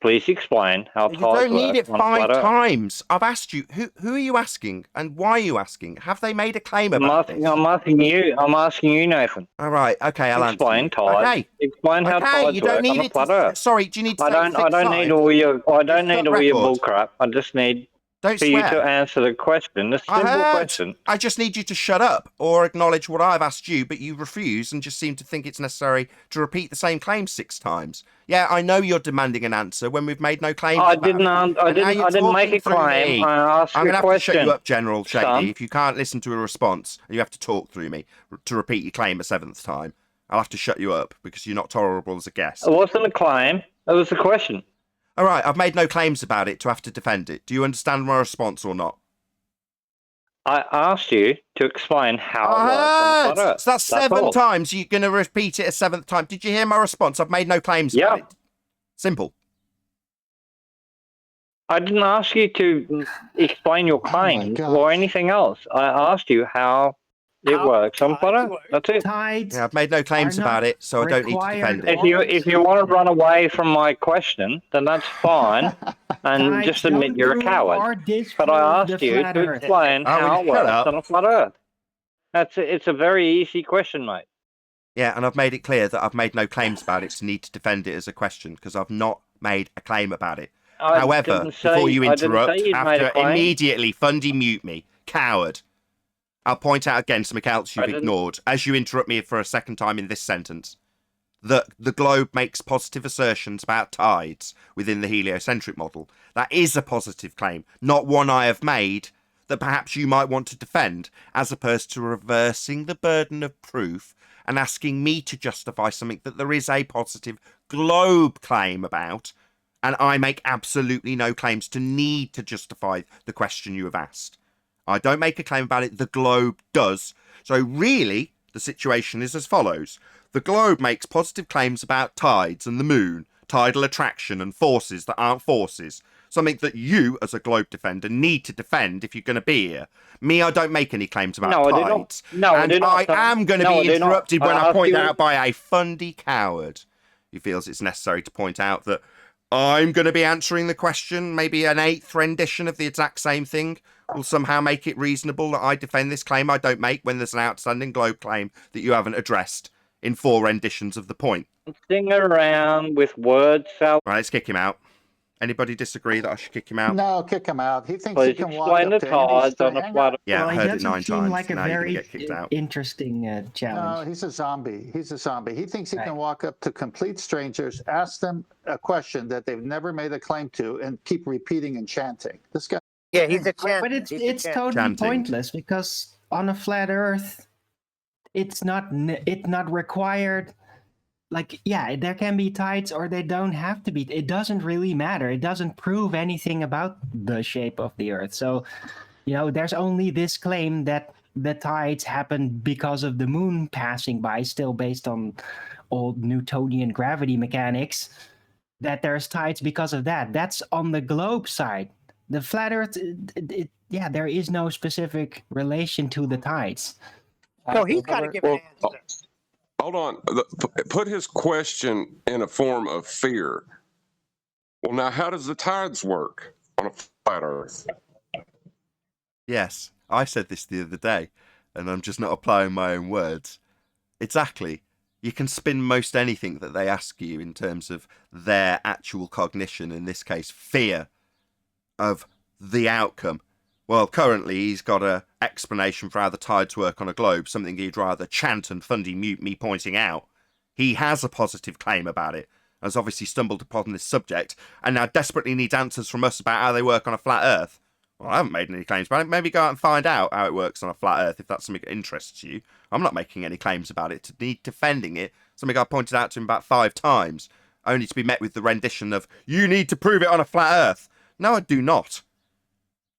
Please explain how You tides don't need work it on a flat 5 Earth. times. I've asked you, who are you asking and why are you asking? Have they made a claim about this? I'm asking you, Nathan. All right, okay, I'll Explain answer you. tides. Okay, Explain how okay, tides you don't work need on a it flat to... Earth. Sorry, do you need to I say don't need all your record. bull crap. I just need Don't for you swear. to answer the question, the I simple heard. question. I just need you to shut up or acknowledge what I've asked you, but you refuse and just seem to think it's necessary to repeat the same claim 6 times. Yeah, I know you're demanding an answer when we've made no claims. I about didn't. it. I And now you're didn't make talking a through claim. me. I asked I'm a gonna have to shut question. you up, General Shady. Son. If you can't listen to a response, you have to talk through me to repeat your claim a 7th time. I'll have to shut you up because you're not tolerable as a guest. It wasn't a claim. It was a question. All right, I've made no claims about it to have to defend it. Do you understand my response or not? I asked you to explain how it works on a flat Earth. So that's 7 all. times. You're going to repeat it a 7th time. Did you hear my response? I've made no claims about it. Simple. I didn't ask you to explain your claims or anything else. I asked you how it works on flat Earth. That's it. Tides. Yeah, I've made no claims about it, so I don't need to defend it. If you want to run away from my question, then that's fine, and just admit you're a coward. But I asked you to explain how it works on a flat Earth. It's a very easy question, mate. Yeah, and I've made it clear that I've made no claims about it, so need to defend it as a question because I've not made a claim about it. However, before you interrupt, after immediately Fundy mute me, coward. I'll point out again something else you've ignored as you interrupt me for a 2nd time in this sentence. That the globe makes positive assertions about tides within the heliocentric model. That is a positive claim, not one I have made that perhaps you might want to defend, as opposed to reversing the burden of proof and asking me to justify something that there is a positive globe claim about, and I make absolutely no claims to need to justify the question you have asked. I don't make a claim about it, the globe does. So really, the situation is as follows. The globe makes positive claims about tides and the moon, tidal attraction and forces that aren't forces. Something that you, as a globe defender, need to defend if you're going to be here. Me, I don't make any claims about tides. I am going to be interrupted when I point out by a Fundy coward who feels it's necessary to point out that I'm going to be answering the question. Maybe an 8th rendition of the exact same thing will somehow make it reasonable that I defend this claim I don't make when there's an outstanding globe claim that you haven't addressed in 4 renditions of the point. Sing around with words. Right, let's kick him out. Anybody disagree that I should kick him out? No, kick him out. He thinks he can walk explain up the to any tides on a string. flat Earth. Yeah, Well, I he heard it doesn't 9 seem times. like a Now you're going to very get kicked out. interesting No, challenge. he's a zombie. He's a zombie. He thinks he can walk up to complete strangers, ask them a question that they've never made a claim to, and keep repeating and chanting. This guy. Yeah, he's a champ. But it's totally Chanting. pointless because on a flat Earth, it's not required. Like, yeah, there can be tides or they don't have to be. It doesn't really matter. It doesn't prove anything about the shape of the Earth. So, there's only this claim that the tides happen because of the moon passing by, still based on old Newtonian gravity mechanics, that there's tides because of that. That's on the globe side. The flat Earth, there is no specific relation to the tides. So he's got to give an answer. Hold on. Put his question in a form of fear. Well, now, how does the tides work on a flat Earth? Yes, I said this the other day, and I'm just not applying my own words. Exactly. You can spin most anything that they ask you in terms of their actual cognition, in this case, fear of the outcome. Well, currently he's got an explanation for how the tides work on a globe, something he'd rather chant and Fundy mute me pointing out. He has a positive claim about it, has obviously stumbled upon this subject, and now desperately needs answers from us about how they work on a flat Earth. Well, I haven't made any claims about it. Maybe go out and find out how it works on a flat Earth if that's something that interests you. I'm not making any claims about it to need defending it. Something I pointed out to him about 5 times, only to be met with the rendition of, you need to prove it on a flat Earth. No, I do not.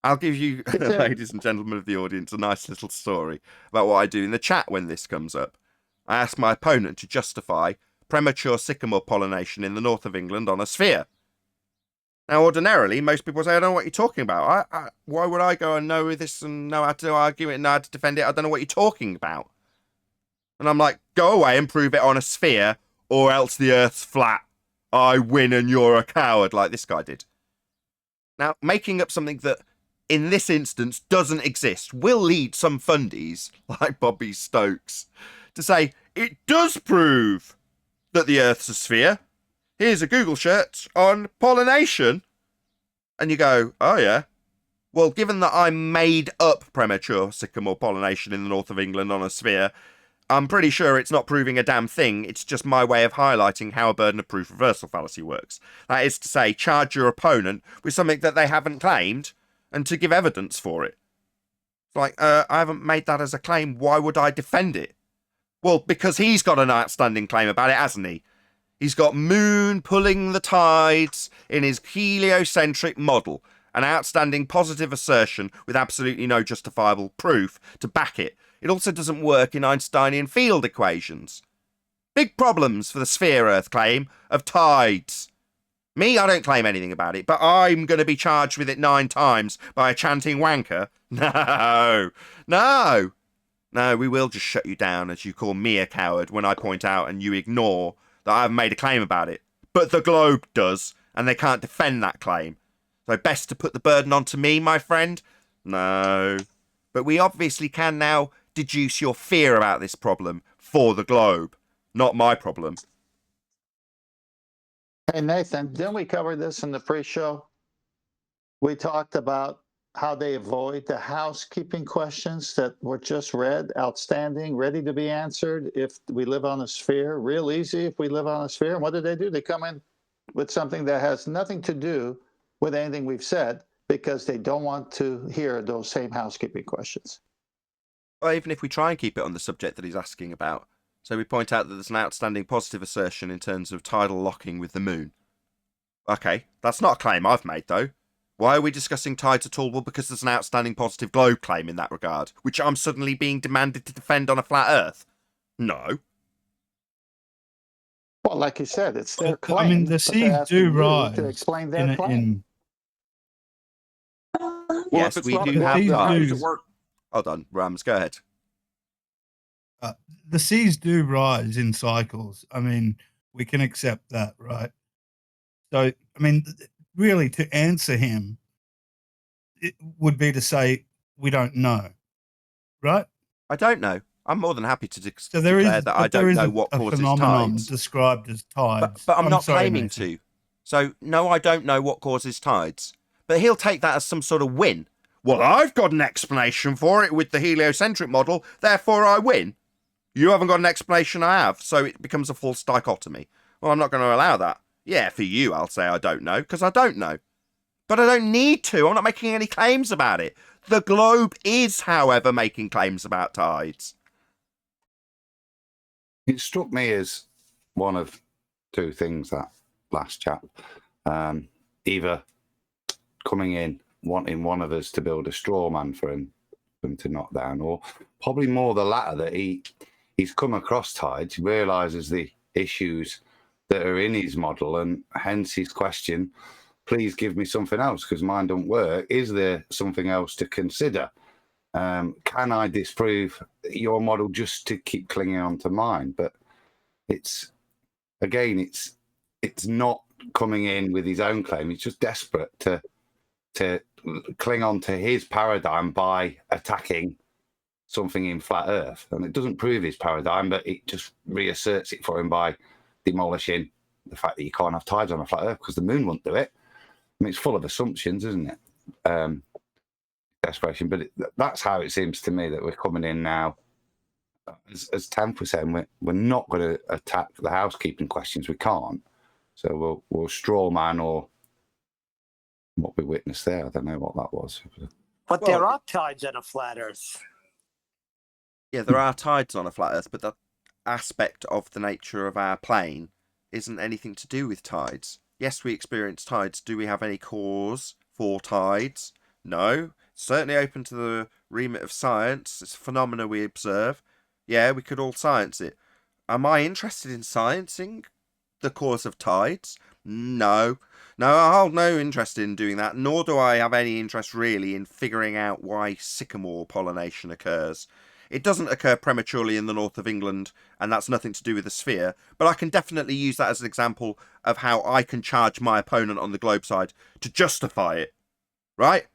I'll give you, ladies and gentlemen of the audience, a nice little story about what I do in the chat when this comes up. I ask my opponent to justify premature sycamore pollination in the north of England on a sphere. Now, ordinarily, most people say, I don't know what you're talking about. Why would I go and know this and know how to argue it and know how to defend it? I don't know what you're talking about. And I'm like, go away and prove it on a sphere, or else the Earth's flat. I win and you're a coward, like this guy did. Now, making up something that, in this instance, doesn't exist will lead some fundies, like Bobby Stokes, to say, it does prove that the Earth's a sphere. Here's a Google search on pollination. And you go, oh yeah. Well, given that I made up premature sycamore pollination in the north of England on a sphere, I'm pretty sure it's not proving a damn thing. It's just my way of highlighting how a burden of proof reversal fallacy works. That is to say, charge your opponent with something that they haven't claimed and to give evidence for it. Like, I haven't made that as a claim. Why would I defend it? Well, because he's got an outstanding claim about it, hasn't he? He's got Moon pulling the tides in his heliocentric model, an outstanding positive assertion with absolutely no justifiable proof to back it. It also doesn't work in Einsteinian field equations. Big problems for the sphere Earth claim of tides. Me, I don't claim anything about it, but I'm going to be charged with it 9 times by a chanting wanker? No, we will just shut you down as you call me a coward when I point out and you ignore that I've made a claim about it. But the Globe does, and they can't defend that claim. So best to put the burden onto me, my friend? No. But we obviously can now deduce your fear about this problem for the Globe, not my problem. Hey, Nathan, didn't we cover this in the pre-show? We talked about how they avoid the housekeeping questions that were just read, outstanding, ready to be answered if we live on a sphere, real easy if we live on a sphere. And what do? They come in with something that has nothing to do with anything we've said because they don't want to hear those same housekeeping questions. Well, even if we try and keep it on the subject that he's asking about. So we point out that there's an outstanding positive assertion in terms of tidal locking with the moon. Okay, that's not a claim I've made, though. Why are we discussing tides at all? Well, because there's an outstanding positive globe claim in that regard, which I'm suddenly being demanded to defend on a flat Earth. No. Well, like you said, it's their claim. I mean, the seas do rise to explain their claim. Yes, we do have tides. Hold on, Rams, go ahead. The seas do rise in cycles. I mean, we can accept that, right? So, I mean, really, to answer him, it would be to say, we don't know, right? I don't know. I'm more than happy to declare that I don't know what causes phenomenon tides. Described as tides. But I'm not claiming to. So, no, I don't know what causes tides. But he'll take that as some sort of win. Well, I've got an explanation for it with the heliocentric model, therefore I win. You haven't got an explanation, I have, so it becomes a false dichotomy. Well, I'm not going to allow that. Yeah, for you, I'll say I don't know, because I don't know. But I don't need to. I'm not making any claims about it. The globe is, however, making claims about tides. It struck me as one of two things, that last chap. Either coming in, wanting one of us to build a straw man for him to knock down, or probably more the latter, that he's come across tides, realises the issues that are in his model, and hence his question, please give me something else because mine don't work. Is there something else to consider? Can I disprove your model just to keep clinging on to mine? But it's not coming in with his own claim. He's just desperate to cling on to his paradigm by attacking something in flat Earth. And it doesn't prove his paradigm, but it just reasserts it for him by demolishing the fact that you can't have tides on a flat Earth because the moon won't do it. I mean, it's full of assumptions, isn't it? Desperation, but that's how it seems to me that we're coming in now. As Tanf was saying, we're not going to attack the housekeeping questions. We can't. So we'll straw man or what we witnessed there. I don't know what that was. But there are tides on a flat Earth. Yeah, there are tides on a flat Earth, but that aspect of the nature of our plane isn't anything to do with tides. Yes, we experience tides. Do we have any cause for tides? No. It's certainly open to the remit of science. It's a phenomena we observe. Yeah, we could all science it. Am I interested in sciencing the cause of tides? No. No, I hold no interest in doing that, nor do I have any interest really in figuring out why sycamore pollination occurs. It doesn't occur prematurely in the north of England, and that's nothing to do with the sphere, but I can definitely use that as an example of how I can charge my opponent on the globe side to justify it. Right?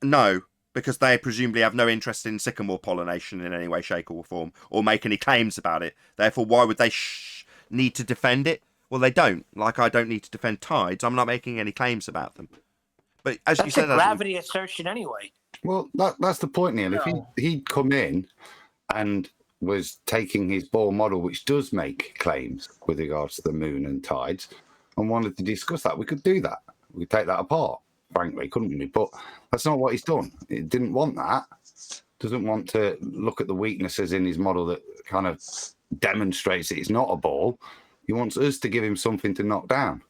No, because they presumably have no interest in sycamore pollination in any way, shape or form, or make any claims about it. Therefore, why would they need to defend it? Well, they don't. Like, I don't need to defend tides. I'm not making any claims about them. But as you said, that's a gravity assertion anyway. Well, that's the point, Neil. If he'd come in and was taking his Bohr model, which does make claims with regards to the moon and tides, and wanted to discuss that, we could do that. We could take that apart, frankly, couldn't we? But that's not what he's done. He didn't want that. Doesn't want to look at the weaknesses in his model that kind of demonstrates that it's not a ball. He wants us to give him something to knock down.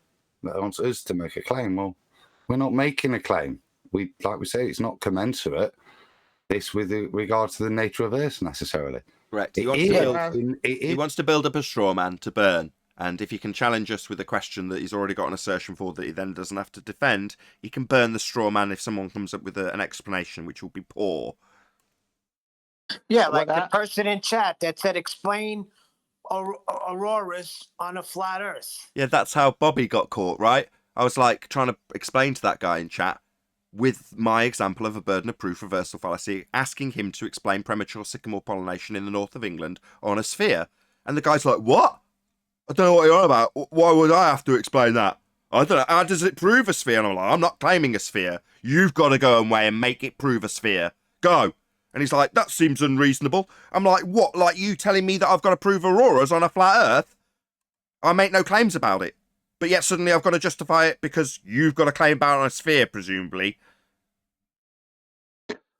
He wants us to make a claim. Well, we're not making a claim. Like we say, it's not commensurate. This with regard to the nature of Earth necessarily. Correct. He wants to build up a straw man to burn. And if he can challenge us with a question that he's already got an assertion for that he then doesn't have to defend, he can burn the straw man if someone comes up with an explanation, which will be poor. Yeah, like the person in chat that said, explain auroras on a flat Earth. Yeah, that's how Bobby got caught, right? I was like trying to explain to that guy in chat with my example of a burden of proof reversal fallacy, asking him to explain premature sycamore pollination in the north of England on a sphere. And the guy's like, what? I don't know what you're on about. Why would I have to explain that? I don't know. How does it prove a sphere? And I'm like, I'm not claiming a sphere. You've got to go away and make it prove a sphere. Go. And he's like, that seems unreasonable. I'm like, what? Like you telling me that I've got to prove auroras on a flat Earth? I make no claims about it. But yet suddenly I've got to justify it because you've got a claim about it on a sphere, presumably.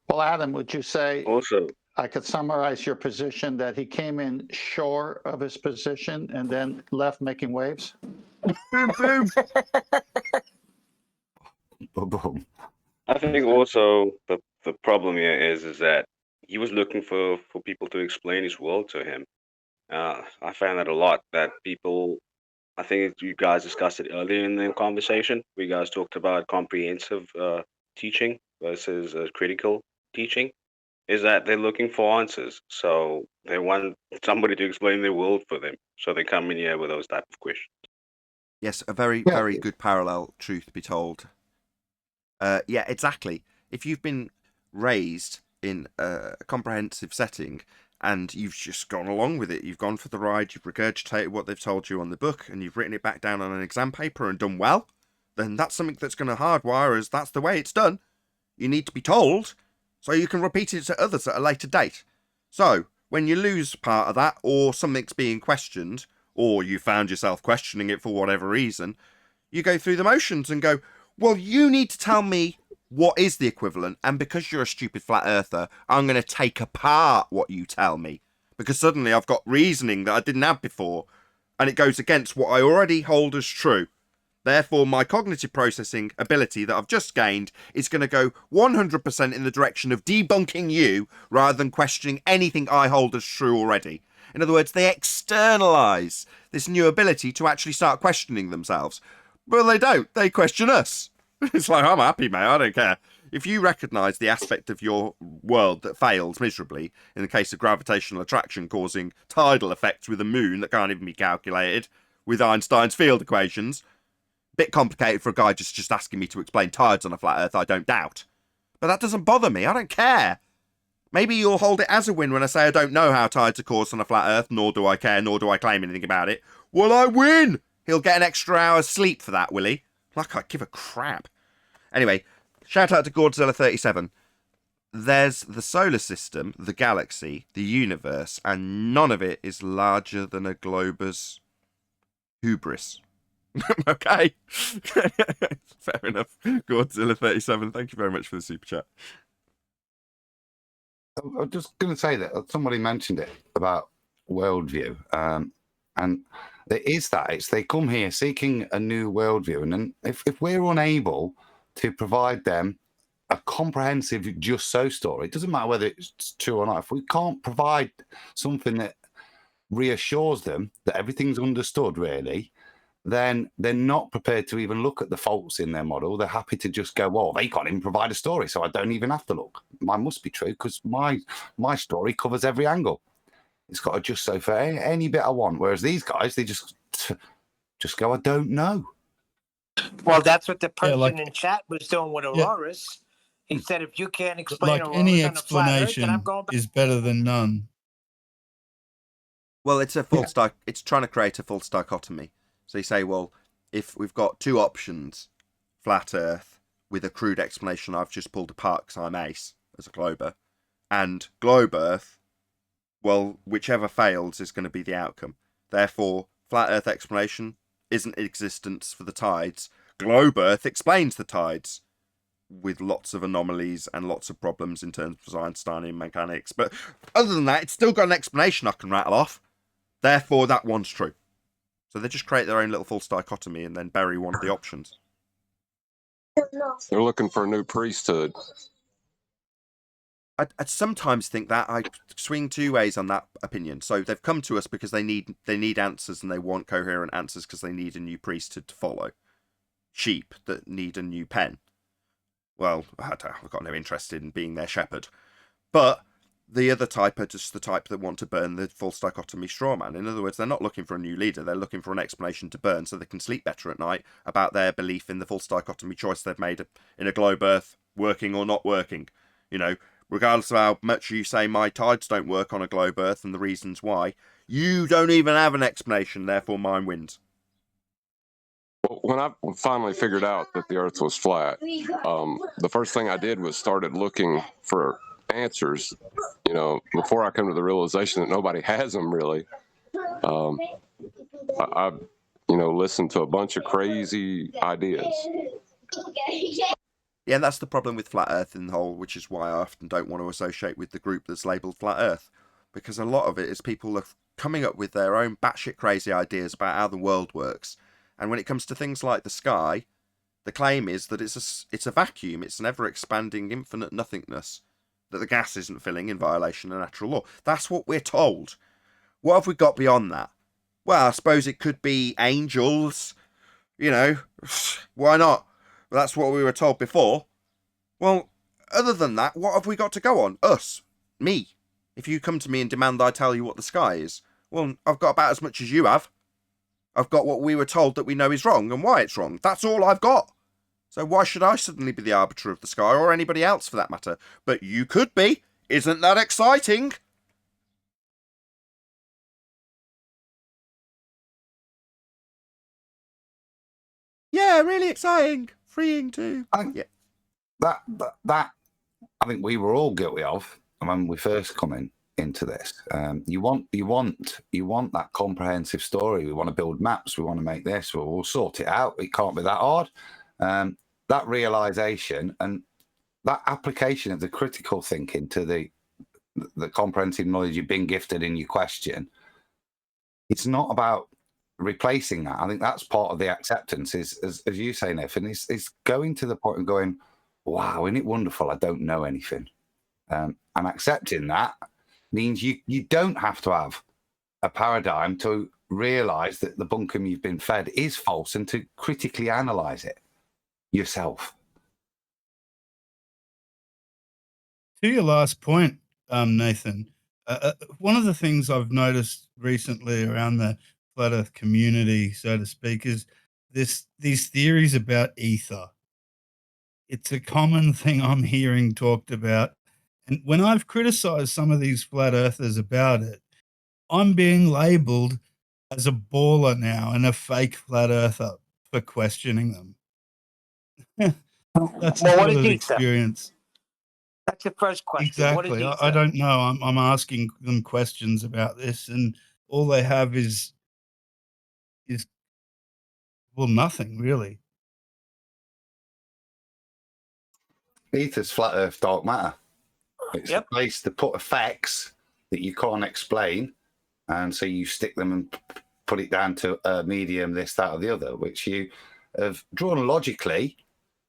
Well, Adam, would you say also I could summarize your position that he came in shore of his position and then left making waves? Boom, boom. I think also the problem here is that he was looking for people to explain his world to him. I found that a lot, that people, I think you guys discussed it earlier in the conversation. We guys talked about comprehensive teaching versus critical teaching, is that they're looking for answers. So they want somebody to explain their world for them. So they come in here with those type of questions. Yes, a very, very good parallel, truth be told. Yeah, exactly. If you've been raised in a comprehensive setting and you've just gone along with it, you've gone for the ride, you've regurgitated what they've told you on the book, and you've written it back down on an exam paper and done well, then that's something that's going to hardwire as that's the way it's done. You need to be told so you can repeat it to others at a later date. So, when you lose part of that, or something's being questioned, or you found yourself questioning it for whatever reason, you go through the motions and go, well, you need to tell me what is the equivalent, and because you're a stupid flat earther, I'm going to take apart what you tell me, because suddenly I've got reasoning that I didn't have before, and it goes against what I already hold as true. Therefore, my cognitive processing ability that I've just gained is going to go 100% in the direction of debunking you rather than questioning anything I hold as true already. In other words, they externalize this new ability to actually start questioning themselves. But they don't. They question us. It's like, I'm happy, mate. I don't care. If you recognise the aspect of your world that fails miserably, in the case of gravitational attraction causing tidal effects with a moon that can't even be calculated, with Einstein's field equations, bit complicated for a guy just asking me to explain tides on a flat Earth, I don't doubt. But that doesn't bother me. I don't care. Maybe you'll hold it as a win when I say I don't know how tides are caused on a flat Earth, nor do I care, nor do I claim anything about it. Well, I win! He'll get an extra hour's sleep for that, will he? Like I give a crap. Anyway, shout out to Godzilla37. There's the solar system, the galaxy, the universe, and none of it is larger than a glober's hubris. Okay. Fair enough. Godzilla37, thank you very much for the super chat. I'm just going to say that somebody mentioned it about worldview. And there is that. It's they come here seeking a new worldview. And then if we're unable to provide them a comprehensive just so story, it doesn't matter whether it's true or not. If we can't provide something that reassures them that everything's understood, really, then they're not prepared to even look at the faults in their model. They're happy to just go, well, they can't even provide a story, so I don't even have to look. Mine must be true because my story covers every angle. It's got a just so for any bit I want. Whereas these guys, they just go, I don't know. Well, that's what the person in chat was doing with Aurora's. He said, if you can't explain like any explanation I'm going back. is better than none. Well, it's it's trying to create a false dichotomy. So you say, well, if we've got two options, flat Earth with a crude explanation I've just pulled apart because I'm ace as a glober, and globe Earth, well, whichever fails is going to be the outcome. Therefore, flat Earth explanation isn't existence for the tides. Globe Earth explains the tides with lots of anomalies and lots of problems in terms of Einsteinian mechanics. But other than that, it's still got an explanation I can rattle off. Therefore, that one's true. So they just create their own little false dichotomy and then bury one of the options. They're looking for a new priesthood. I sometimes think that I swing two ways on that opinion. So they've come to us because they need answers and they want coherent answers because they need a new priesthood to follow. Sheep that need a new pen. Well, I've got no interest in being their shepherd. But the other type are just the type that want to burn the false dichotomy straw man. In other words, they're not looking for a new leader. They're looking for an explanation to burn so they can sleep better at night about their belief in the false dichotomy choice they've made in a globe Earth, working or not working. You know, regardless of how much you say my tides don't work on a globe Earth and the reasons why, you don't even have an explanation, therefore mine wins. Well, when I finally figured out that the Earth was flat, the first thing I did was started looking for answers. You know, before I come to the realization that nobody has them really. I listened to a bunch of crazy ideas. Yeah, and that's the problem with flat Earth in the whole, which is why I often don't want to associate with the group that's labelled flat Earth, because a lot of it is people are coming up with their own batshit crazy ideas about how the world works. And when it comes to things like the sky, the claim is that it's a vacuum, it's an ever-expanding infinite nothingness that the gas isn't filling in violation of natural law. That's what we're told. What have we got beyond that? Well, I suppose it could be angels, you know, why not? Well, that's what we were told before. Well, other than that, what have we got to go on? Us. Me. If you come to me and demand that I tell you what the sky is, well, I've got about as much as you have. I've got what we were told that we know is wrong and why it's wrong. That's all I've got. So why should I suddenly be the arbiter of the sky, or anybody else for that matter? But you could be. Isn't that exciting? Yeah, really exciting. Freeing too. Yeah. That I think we were all guilty of when we first come into this. You want that comprehensive story. We want to build maps. We want to make this. We'll sort it out. It can't be that hard. That realization and that application of the critical thinking to the comprehensive knowledge you've been gifted in your question. It's not about replacing that. I think that's part of the acceptance is, as you say, Nathan, is going to the point of going, wow, isn't it wonderful? I don't know anything. And accepting that means you don't have to have a paradigm to realize that the bunkum you've been fed is false and to critically analyze it yourself. To your last point, Nathan, one of the things I've noticed recently around the flat Earth community, so to speak, is these theories about ether. It's a common thing I'm hearing talked about. And when I've criticized some of these flat earthers about it, I'm being labeled as a baller now and a fake flat earther for questioning them. That's Well, what sort is of ether? experience. That's the first question. Exactly. What is ether? I don't know. I'm asking them questions about this, and all they have is well, nothing really. Ether's flat earth dark matter. It's a place to put effects that you can't explain, and so you stick them and put it down to a medium, this, that, or the other, which you have drawn logically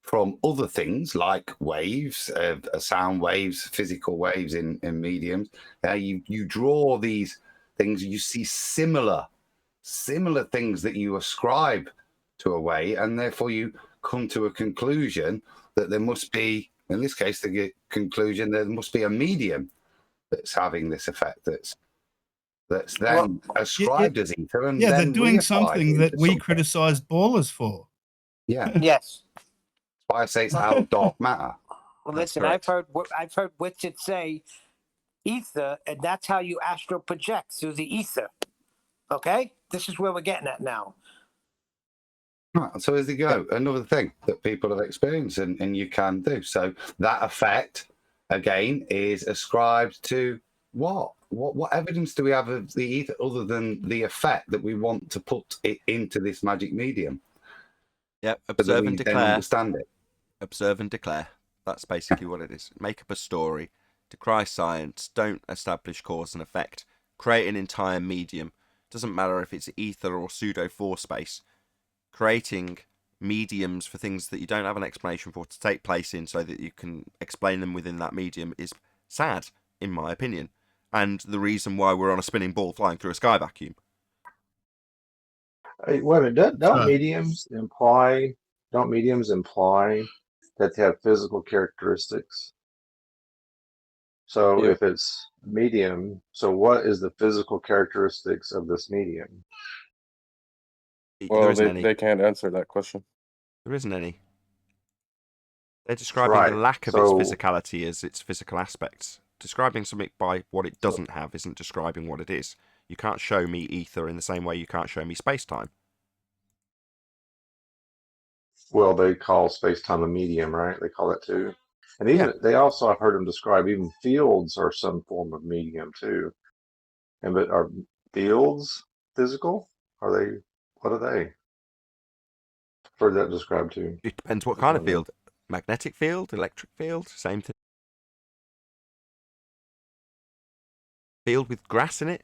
from other things like waves, sound waves, physical waves in mediums. You draw these things, you see similar things that you ascribe to a wave, and therefore you come to a conclusion that there must be, in this case, the conclusion there must be a medium that's having this effect that's then ascribed as ether. And they're then doing something that we criticized ballers for. Yeah. Yes. That's why I say it's out of dark matter. Well, listen, I've heard Batshit say ether, and that's how you astral project, through the ether. Okay, this is where we're getting at now. Right, so as you go, another thing that people have experienced and you can do. So that effect, again, is ascribed to what? What evidence do we have of the ether other than the effect that we want to put it into this magic medium? Yep, observe and declare. Then understand it. Observe and declare. That's basically what it is. Make up a story. Decry science. Don't establish cause and effect. Create an entire medium. Doesn't matter if it's ether or pseudo force space. Creating mediums for things that you don't have an explanation for to take place in so that you can explain them within that medium is sad, in my opinion. And the reason why we're on a spinning ball flying through a sky vacuum. Hey, wait a minute, don't mediums imply that they have physical characteristics? So if it's medium, so what is the physical characteristics of this medium? Well, they can't answer that question. There isn't any. They're describing the lack of its physicality as its physical aspects. Describing something by what it doesn't have isn't describing what it is. You can't show me ether in the same way you can't show me space-time. Well, they call space-time a medium, right? They call that too. And even they also, I've heard them describe even fields are some form of medium too. And but are fields physical? Are they? What are they? I've heard that described too. It depends what kind of field. Magnetic field, electric field, same thing. Field with grass in it.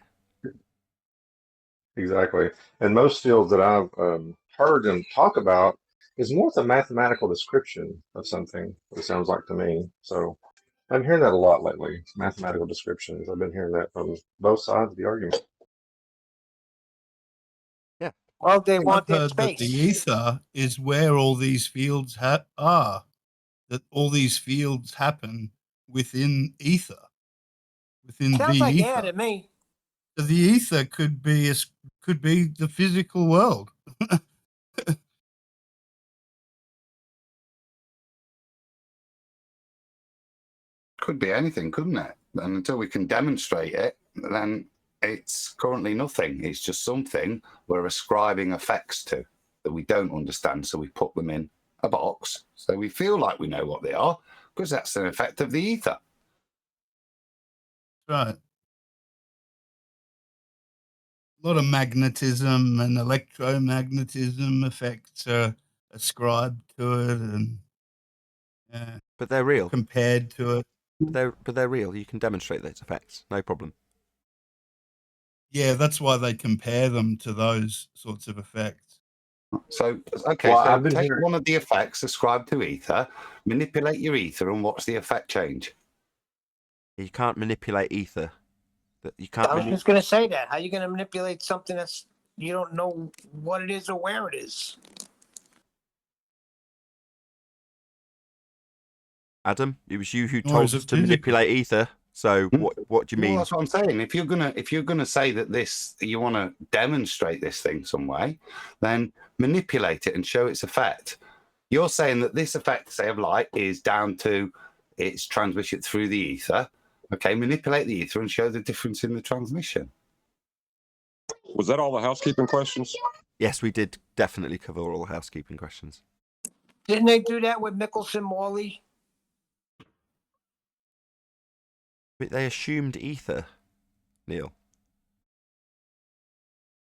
Exactly. And most fields that I've heard them talk about is more of a mathematical description of something, it sounds like to me. So I'm hearing that a lot lately, mathematical descriptions. I've been hearing that from both sides of the argument. Yeah. Well, they want their space. The ether is where all these fields are. That all these fields happen within ether. Within Sounds the like ether. yeah to me. So the ether could be the physical world. Could be anything, couldn't it? And until we can demonstrate it, then it's currently nothing. It's just something we're ascribing effects to that we don't understand. So we put them in a box. So we feel like we know what they are because that's an effect of the ether. Right. A lot of magnetism and electromagnetism effects are ascribed to it, and but they're real. Compared to it, but they're real. You can demonstrate those effects, no problem. Yeah, that's why they compare them to those sorts of effects. So okay, well, so take one of the effects ascribed to ether, manipulate your ether, and watch the effect change. You can't manipulate ether. You can't. I was just going to say that. How are you going to manipulate something that's you don't know what it is or where it is? Adam, it was you who told us to manipulate ether. So what do you mean? Well, that's what I'm saying. If you're gonna say that you want to demonstrate this thing some way, then manipulate it and show its effect. You're saying that this effect, say, of light is down to its transmission through the ether. Okay, manipulate the ether and show the difference in the transmission. Was that all the housekeeping questions? Yes, we did definitely cover all the housekeeping questions. Didn't they do that with Michelson-Morley? But they assumed ether, Neil.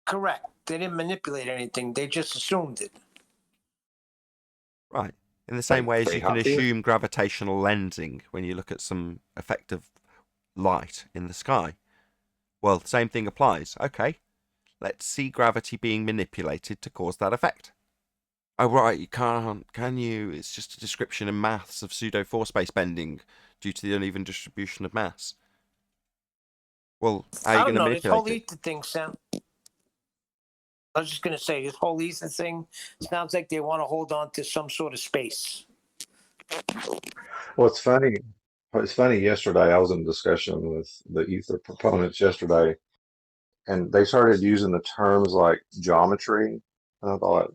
Correct. They didn't manipulate anything. They just assumed it. Right. In the same way as you can assume gravitational lensing when you look at some effect of light in the sky. Well, the same thing applies. Okay, let's see gravity being manipulated to cause that effect. Oh, right, you can't, can you? It's just a description in maths of pseudo-force-space bending due to the uneven distribution of mass. Well, how are you I going don't to know. This whole manipulate it? ether thing sound. I was just going to say, this whole ether thing sounds like they want to hold on to some sort of space. Well, it's funny. It's funny. Yesterday, I was in a discussion with the ether proponents yesterday, and they started using the terms like geometry. And I thought,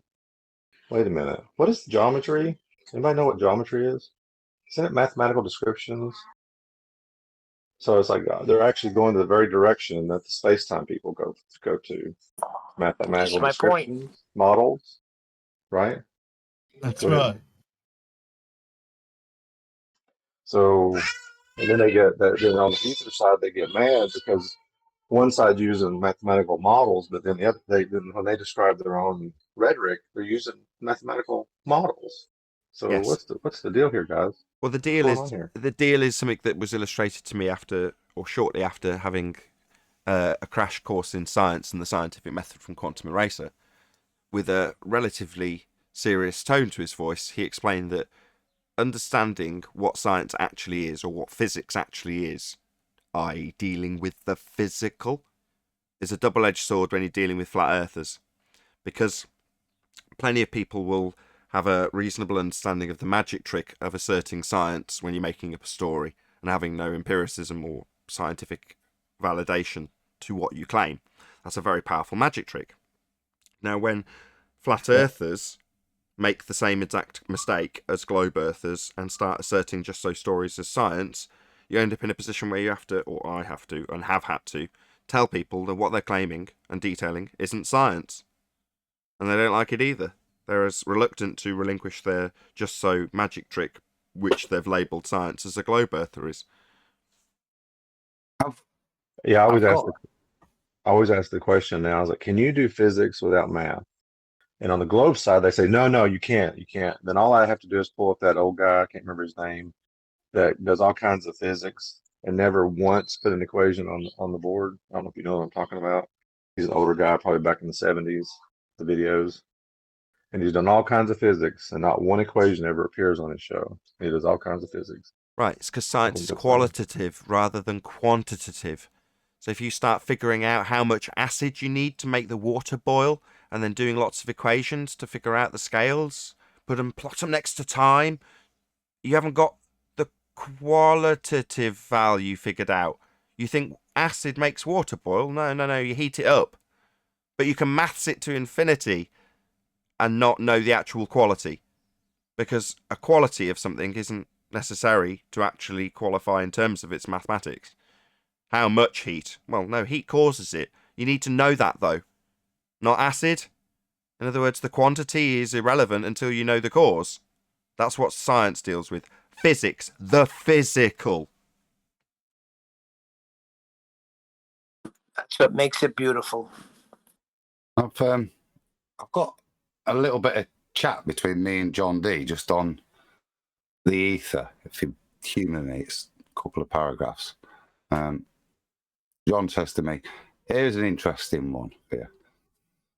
wait a minute, what is geometry? Anybody know what geometry is? Isn't it mathematical descriptions? So it's like they're actually going to the very direction that the space-time people go to. Mathematical That's my point. descriptions, models, right? That's Go ahead. right. So, and then they get that. Then on the ether side, they get mad because one side using mathematical models, but then the other, then when they describe their own rhetoric, they're using mathematical models. So Yes. what's the deal here, guys? Well, the deal is something that was illustrated to me after, or shortly after, having a crash course in science and the scientific method from Quantum Eraser. With a relatively serious tone to his voice, he explained that understanding what science actually is, or what physics actually is, i.e. dealing with the physical, is a double-edged sword when you're dealing with flat earthers. Because plenty of people will have a reasonable understanding of the magic trick of asserting science when you're making up a story and having no empiricism or scientific validation to what you claim. That's a very powerful magic trick. Now, when flat earthers make the same exact mistake as globe earthers and start asserting just so stories as science, you end up in a position where you have to, or I have to, and have had to, tell people that what they're claiming and detailing isn't science. And they don't like it either. They're as reluctant to relinquish their just so magic trick, which they've labelled science, as a globe earther is. Yeah, I always ask the question now. I was like, can you do physics without math? And on the globe side, they say, no, you can't. Then all I have to do is pull up that old guy, I can't remember his name, that does all kinds of physics and never once put an equation on the board. I don't know if you know what I'm talking about. He's an older guy, probably back in the 70s, the videos. And he's done all kinds of physics, and not one equation ever appears on his show. He does all kinds of physics. Right, it's because science is qualitative rather than quantitative. So if you start figuring out how much acid you need to make the water boil, and then doing lots of equations to figure out the scales, plot them next to time, you haven't got the qualitative value figured out. You think acid makes water boil? No, you heat it up. But you can maths it to infinity and not know the actual quality. Because a quality of something isn't necessary to actually qualify in terms of its mathematics. How much heat? Well, no, heat causes it. You need to know that, though. Not acid. In other words, the quantity is irrelevant until you know the cause. That's what science deals with. Physics, the physical. That's what makes it beautiful. I've got a little bit of chat between me and John D just on the ether. If you humour me, it's a couple of paragraphs. John says to me, here's an interesting one here.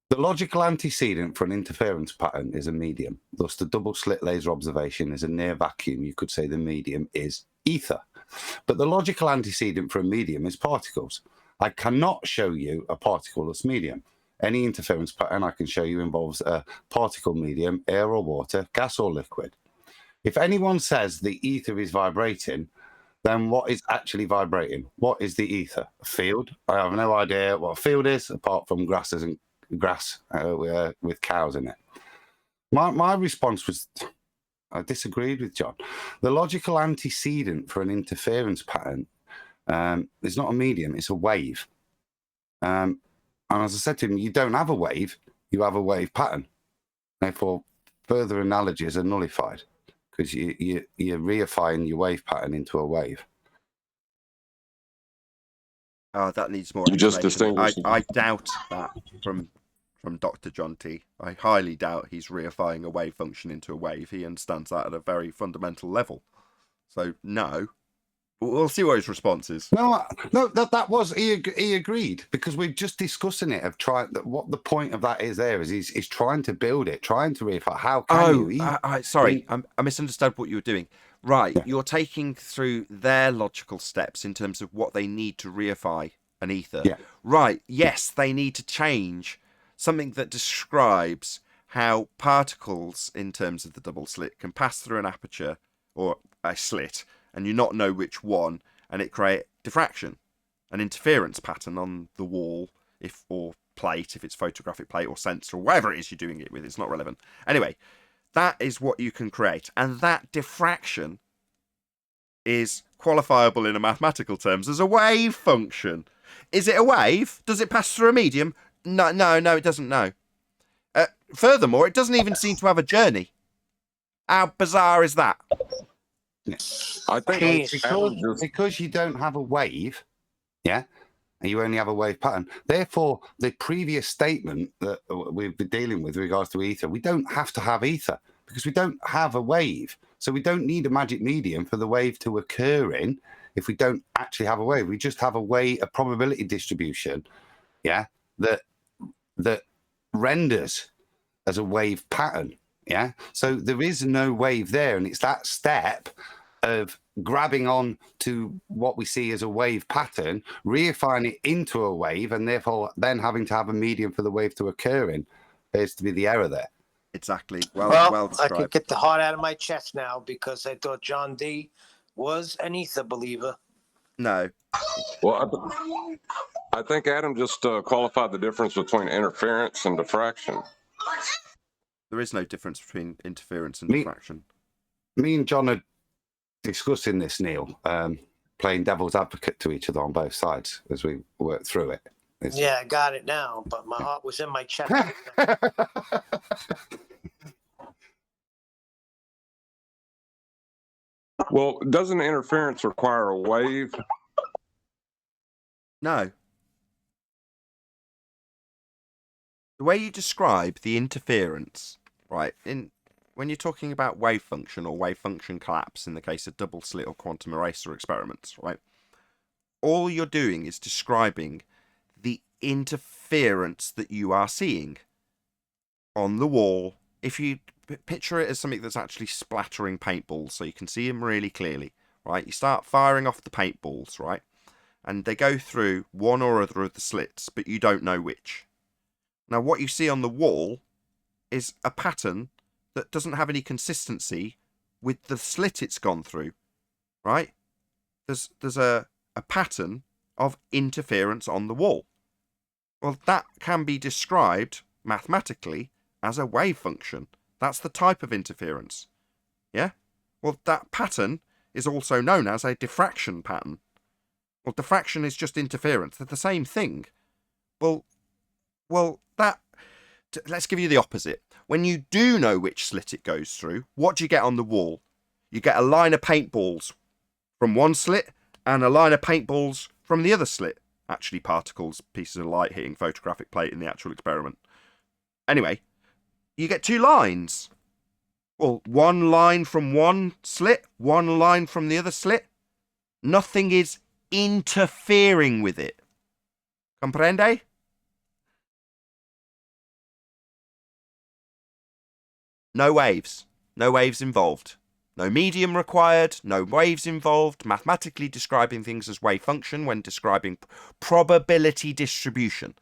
The logical antecedent for an interference pattern is a medium. Thus, the double slit laser observation is a near vacuum. You could say the medium is ether. But the logical antecedent for a medium is particles. I cannot show you a particle-less medium. Any interference pattern I can show you involves a particle medium, air or water, gas or liquid. If anyone says the ether is vibrating, then what is actually vibrating? What is the ether? A field? I have no idea what a field is, apart from grass with cows in it. My response was, I disagreed with John. The logical antecedent for an interference pattern is not a medium, it's a wave. And as I said to him, you don't have a wave, you have a wave pattern. Therefore, further analogies are nullified because you're reifying your wave pattern into a wave. Oh, that needs more explanation. I doubt that from Dr. John T. I highly doubt he's reifying a wave function into a wave. He understands that at a very fundamental level. So, no. We'll see what his response is. No, that was he agreed, because we're just discussing it of trying. What the point of that is there is he's trying to build it, trying to reify. How can you? Sorry, I misunderstood what you were doing. Right, you're taking through their logical steps in terms of what they need to reify an ether. Yeah. Right, yes, they need to change something that describes how particles, in terms of the double slit, can pass through an aperture or a slit, and you not know which one, and it create diffraction, an interference pattern on the wall, or plate, if it's photographic plate or sensor or whatever it is you're doing it with. It's not relevant. Anyway, that is what you can create, and that diffraction is qualifiable in a mathematical terms as a wave function. Is it a wave? Does it pass through a medium? No, it doesn't. No. Furthermore, it doesn't even seem to have a journey. How bizarre is that? I think because you don't have a wave, yeah, and you only have a wave pattern. Therefore, the previous statement that we've been dealing with regards to ether, we don't have to have ether because we don't have a wave. So we don't need a magic medium for the wave to occur in if we don't actually have a wave. We just have a probability distribution, yeah, that renders as a wave pattern. Yeah, so there is no wave there, and it's that step of grabbing on to what we see as a wave pattern, reifying it into a wave, and therefore then having to have a medium for the wave to occur in. There's to be the error there. Exactly. Well, I could get the heart out of my chest now because I thought John D was an ether believer. No. Well, I think Adam just qualified the difference between interference and diffraction. There is no difference between interference and diffraction. Me and John are discussing this, Neil, playing devil's advocate to each other on both sides as we work through it. Yeah, I got it now, but my heart was in my chest. Well, doesn't interference require a wave? No. The way you describe the interference, right, when you're talking about wave function or wave function collapse in the case of double slit or quantum eraser experiments, right, all you're doing is describing the interference that you are seeing on the wall. If you picture it as something that's actually splattering paintballs so you can see them really clearly, right, you start firing off the paintballs, right, and they go through one or other of the slits, but you don't know which. Now, what you see on the wall is a pattern that doesn't have any consistency with the slit it's gone through, right? There's a pattern of interference on the wall. Well, that can be described mathematically as a wave function. That's the type of interference. Yeah? Well, that pattern is also known as a diffraction pattern. Well, diffraction is just interference. They're the same thing. Well, let's give you the opposite. When you do know which slit it goes through, what do you get on the wall? You get a line of paintballs from one slit and a line of paintballs from the other slit. Actually, particles, pieces of light hitting photographic plate in the actual experiment. Anyway, you get two lines. Well, one line from one slit, one line from the other slit. Nothing is interfering with it. Comprende? No waves. No waves involved. No medium required. No waves involved. Mathematically describing things as wave function when describing probability distribution.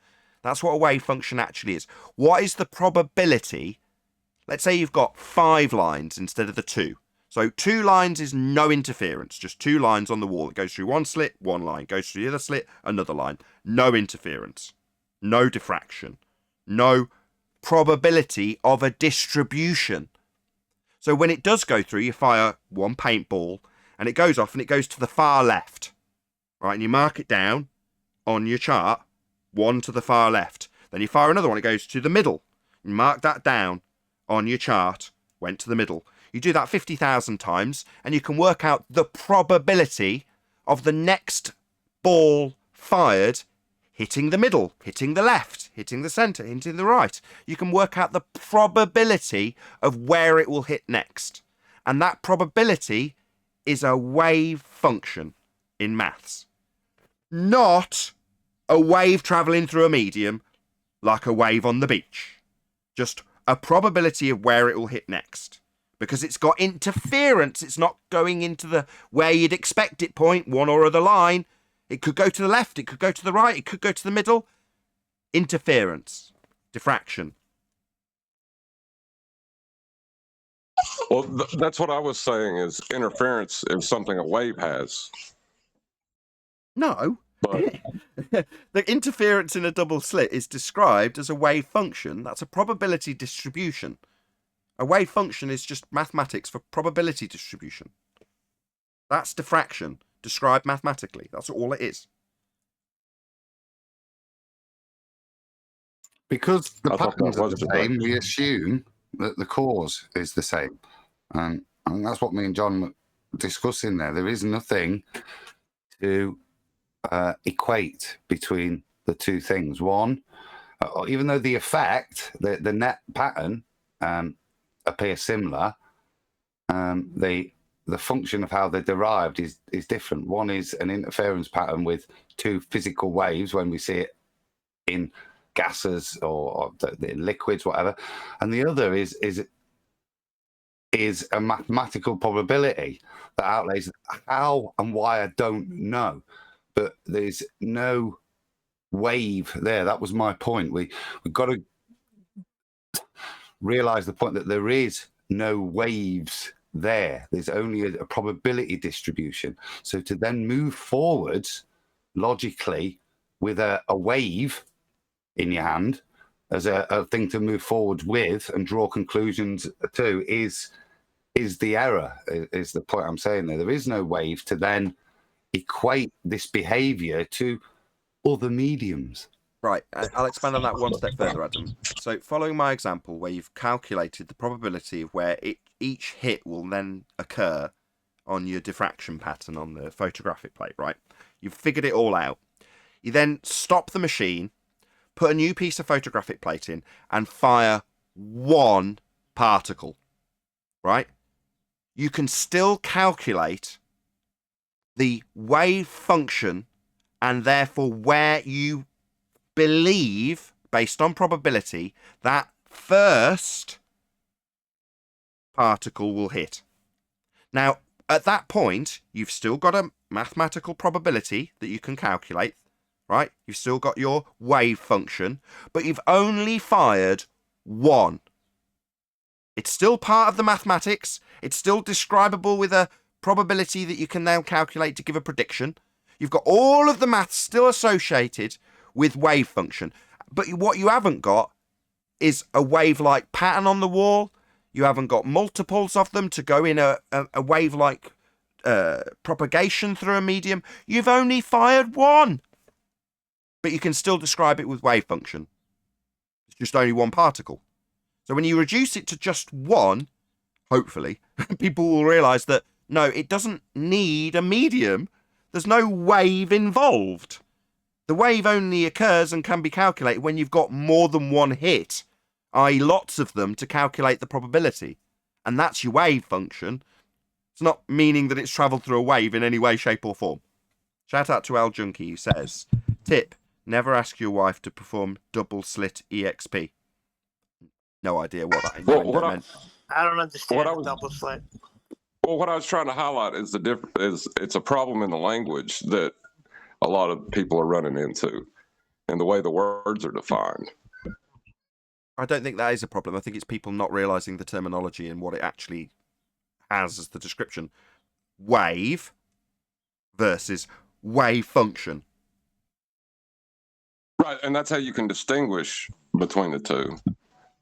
That's what a wave function actually is. What is the probability? Let's say you've got 5 lines instead of the 2. So 2 lines is no interference. Just 2 lines on the wall. It goes through one slit, one line. Goes through the other slit, another line. No interference. No diffraction. No probability of a distribution. So when it does go through, you fire one paintball and it goes off and it goes to the far left, right? And you mark it down on your chart, one to the far left. Then you fire another one, it goes to the middle. You mark that down on your chart, went to the middle. You do that 50,000 times and you can work out the probability of the next ball fired hitting the middle, hitting the left, hitting the centre, hitting the right. You can work out the probability of where it will hit next. And that probability is a wave function. in maths. Not a wave travelling through a medium like a wave on the beach. Just a probability of where it will hit next. Because it's got interference. It's not going into the where you'd expect it point, one or other line. It could go to the left. It could go to the right. It could go to the middle. Interference. Diffraction. Well, that's what I was saying is interference is something a wave has. No. But the interference in a double slit is described as a wave function. That's a probability distribution. A wave function is just mathematics for probability distribution. That's diffraction, described mathematically. That's all it is. Because the patterns are the same, we assume that the cause is the same. And that's what me and John were discussing there. There is nothing to equate between the two things. One, even though the effect, the net pattern appear similar, the function of how they're derived is different. One is an interference pattern with two physical waves when we see it in gases or the liquids, whatever, and the other is a mathematical probability that outlays how and why I don't know, but there's no wave there. That was my point. We've got to realize the point that there is no waves there. There's only a probability distribution. So to then move forwards logically with a wave in your hand as a thing to move forward with and draw conclusions to is the error, is the point I'm saying there. There is no wave to then equate this behavior to other mediums. Right, I'll expand on that one step further, Adam. So following my example where you've calculated the probability of where each hit will then occur on your diffraction pattern on the photographic plate, right? You've figured it all out. You then stop the machine, put a new piece of photographic plate in, and fire one particle, right? You can still calculate the wave function and therefore where you believe, based on probability, that first particle will hit. Now, at that point, you've still got a mathematical probability that you can calculate, right? You've still got your wave function, but you've only fired one. It's still part of the mathematics. It's still describable with a probability that you can now calculate to give a prediction. You've got all of the maths still associated with wave function. But what you haven't got is a wave-like pattern on the wall. You haven't got multiples of them to go in a wave-like propagation through a medium. You've only fired one. But you can still describe it with wave function. It's just only one particle. So when you reduce it to just one, hopefully, people will realise that, no, it doesn't need a medium. There's no wave involved. The wave only occurs and can be calculated when you've got more than one hit, i.e. lots of them, to calculate the probability. And that's your wave function. It's not meaning that it's travelled through a wave in any way, shape or form. Shout out to Al Junkie, who says, tip, never ask your wife to perform double slit EXP. No idea what that meant. I don't understand double slit. Well, what I was trying to highlight is it's a problem in the language that a lot of people are running into and the way the words are defined. I don't think that is a problem. I think it's people not realising the terminology and what it actually has as the description. Wave versus wave function. Right, and that's how you can distinguish between the two.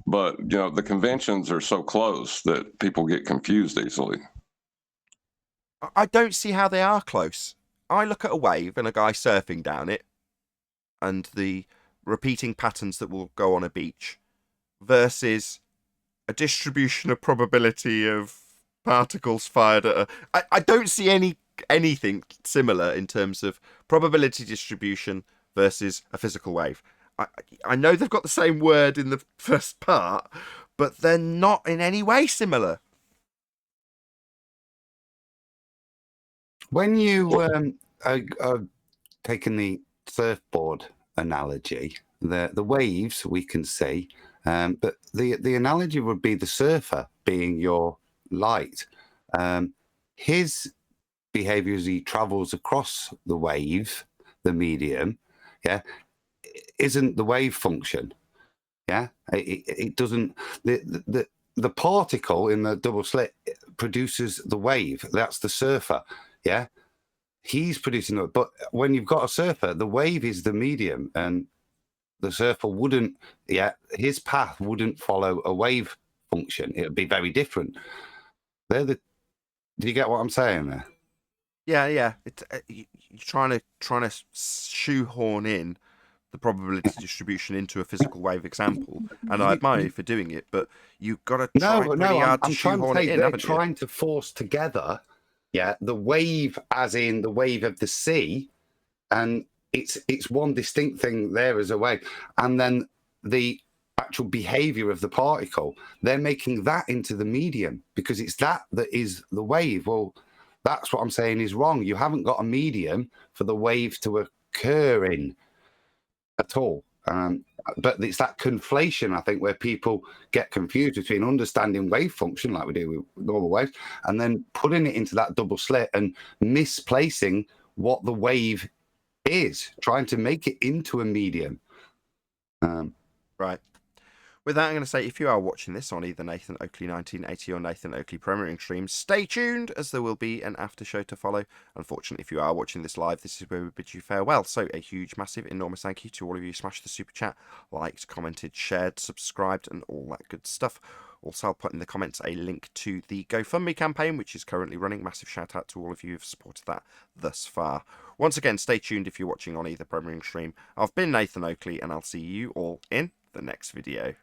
But, the conventions are so close that people get confused easily. I don't see how they are close. I look at a wave and a guy surfing down it and the repeating patterns that will go on a beach versus a distribution of probability of particles fired at I don't see anything similar in terms of probability distribution versus a physical wave. I know they've got the same word in the first part, but they're not in any way similar. When you taking the surfboard analogy, the waves we can see, but the analogy would be the surfer being your light. His behavior as he travels across the wave, the medium, isn't the wave function. It doesn't. The particle in the double slit produces the wave. That's the surfer. He's producing it. But when you've got a surfer, the wave is the medium, and the surfer wouldn't. His path wouldn't follow a wave function. It would be very different. Do you get what I'm saying there? Yeah. You're trying to shoehorn in the probability distribution into a physical wave example, and I admire you for doing it, but you've got to try pretty hard to shoehorn it in, haven't you? They're trying to force together, the wave as in the wave of the sea, and it's one distinct thing there as a wave, and then the actual behavior of the particle, they're making that into the medium because it's that is the wave. Well, that's what I'm saying is wrong. You haven't got a medium for the wave to occur in at all. But it's that conflation, I think, where people get confused between understanding wave function, like we do with normal waves, and then putting it into that double slit and misplacing what the wave is, trying to make it into a medium. Right. With that, I'm going to say, if you are watching this on either Nathan Oakley 1980 or Nathan Oakley Premiering streams, stay tuned, as there will be an after show to follow. Unfortunately, if you are watching this live, this is where we bid you farewell. So a huge, massive, enormous thank you to all of you who smashed the super chat, liked, commented, shared, subscribed, and all that good stuff. Also, I'll put in the comments a link to the GoFundMe campaign, which is currently running. Massive shout out to all of you who've supported that thus far. Once again, stay tuned if you're watching on either Premiering stream. I've been Nathan Oakley, and I'll see you all in the next video.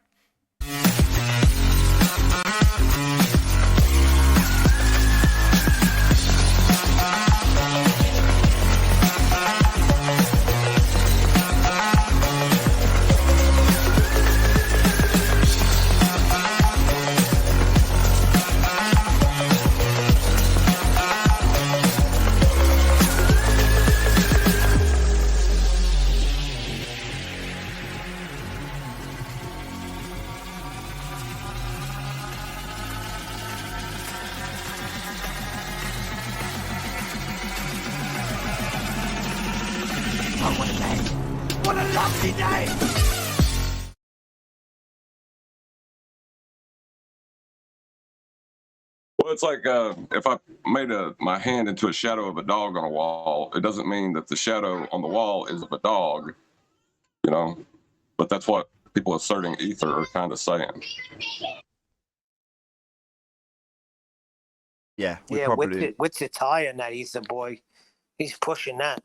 What a lovely day! Well, it's like if I made my hand into a shadow of a dog on a wall, it doesn't mean that the shadow on the wall is of a dog, but that's what people asserting ether are kind of saying. Yeah, what's the tie on that ether boy? He's pushing that.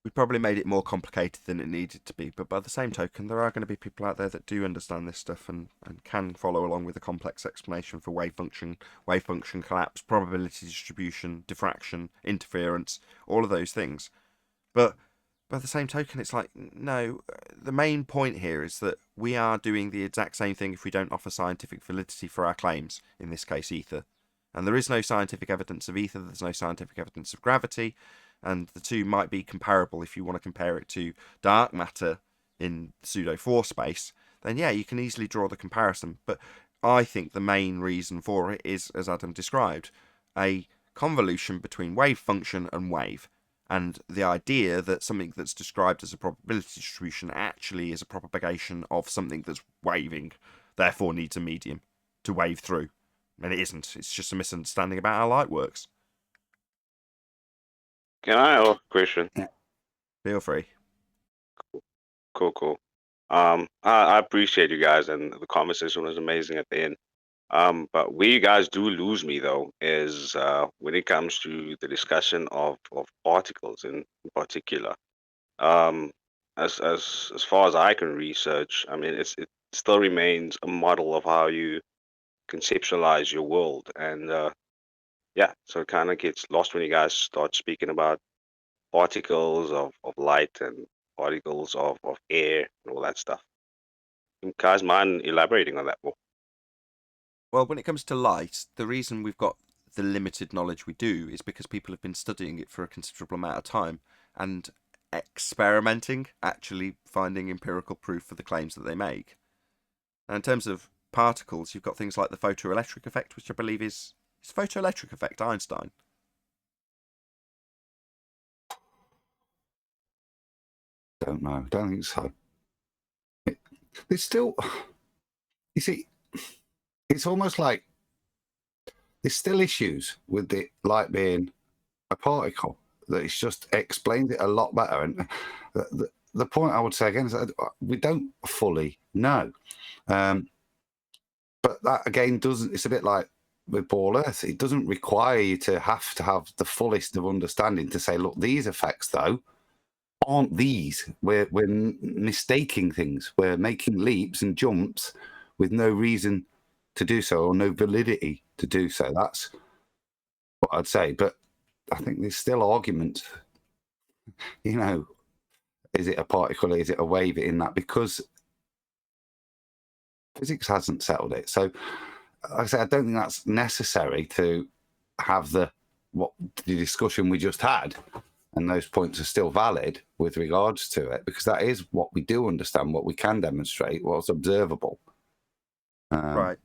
We probably made it more complicated than it needed to be, but by the same token, there are going to be people out there that do understand this stuff and can follow along with a complex explanation for wave function collapse, probability distribution, diffraction, interference, all of those things. But by the same token, it's like, no, the main point here is that we are doing the exact same thing if we don't offer scientific validity for our claims, in this case ether. And there is no scientific evidence of ether, there's no scientific evidence of gravity, and the two might be comparable if you want to compare it to dark matter in pseudo-4 space, then yeah, you can easily draw the comparison. But I think the main reason for it is, as Adam described, a convolution between wave function and wave, and the idea that something that's described as a probability distribution actually is a propagation of something that's waving, therefore needs a medium to wave through. And it isn't. It's just a misunderstanding about how light works. Can I ask a question? Feel free. Cool. I appreciate you guys, and the conversation was amazing at the end. But where you guys do lose me though is when it comes to the discussion of particles in particular. As far as I can research, I mean, it still remains a model of how you conceptualize your world, and so it kind of gets lost when you guys start speaking about particles of light and particles of air and all that stuff. You guys mind elaborating on that more? Well, when it comes to light, the reason we've got the limited knowledge we do is because people have been studying it for a considerable amount of time and experimenting, actually finding empirical proof for the claims that they make. Now, in terms of particles, you've got things like the photoelectric effect, which I believe is photoelectric effect Einstein. Don't know. Don't think so. It's still, you see, it's almost like there's still issues with the light being a particle. That it's just explains it a lot better. And the point I would say again is that we don't fully know. But that again doesn't. It's a bit like with Ball Earth. It doesn't require you to have the fullest of understanding to say, look, these effects though aren't these. We're mistaking things. We're making leaps and jumps with no reason to do so or no validity to do so. That's what I'd say. But I think there's still arguments. You know, is it a particle? Is it a wave in that? Because physics hasn't settled it. So, like I say, I don't think that's necessary to have the discussion we just had. And those points are still valid with regards to it, because that is what we do understand, what we can demonstrate, what's observable. Right.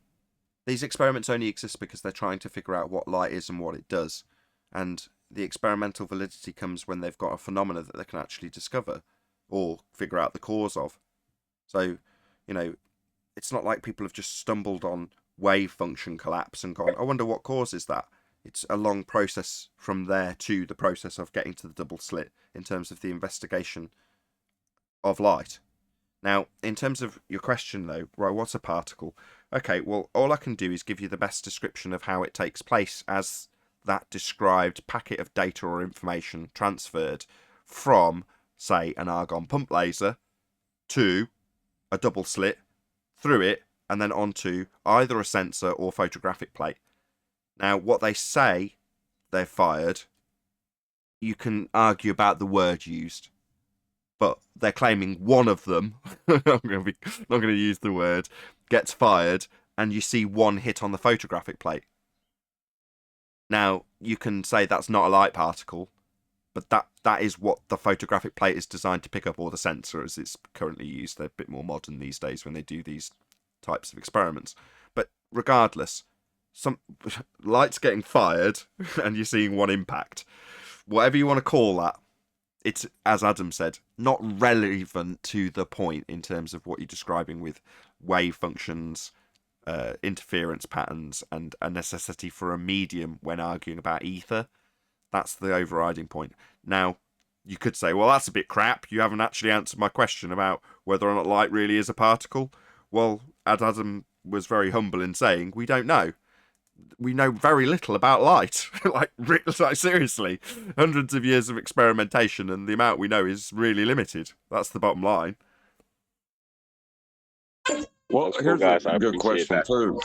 These experiments only exist because they're trying to figure out what light is and what it does. And the experimental validity comes when they've got a phenomena that they can actually discover or figure out the cause of. So, you know, it's not like people have just stumbled on wave function collapse and gone, I wonder what causes that. It's a long process from there to the process of getting to the double slit in terms of the investigation of light. Now, in terms of your question, though, right, what's a particle? Okay, well, all I can do is give you the best description of how it takes place as that described packet of data or information transferred from, say, an argon pump laser to a double slit, through it, and then onto either a sensor or photographic plate. Now, what they say they've fired, you can argue about the word used, but they're claiming one of them, I'm not going to use the word, gets fired, and you see one hit on the photographic plate. Now, you can say that's not a light particle, but that is what the photographic plate is designed to pick up, or the sensor as it's currently used. They're a bit more modern these days when they do these types of experiments. But regardless, some light's getting fired and you're seeing one impact. Whatever you want to call that, it's, as Adam said, not relevant to the point in terms of what you're describing with wave functions, interference patterns, and a necessity for a medium when arguing about ether. That's the overriding point. Now, you could say, well, that's a bit crap. You haven't actually answered my question about whether or not light really is a particle. Well, as Adam was very humble in saying, we don't know. We know very little about light. like seriously, hundreds of years of experimentation, and the amount we know is really limited. That's the bottom line. Well, here's a good question too.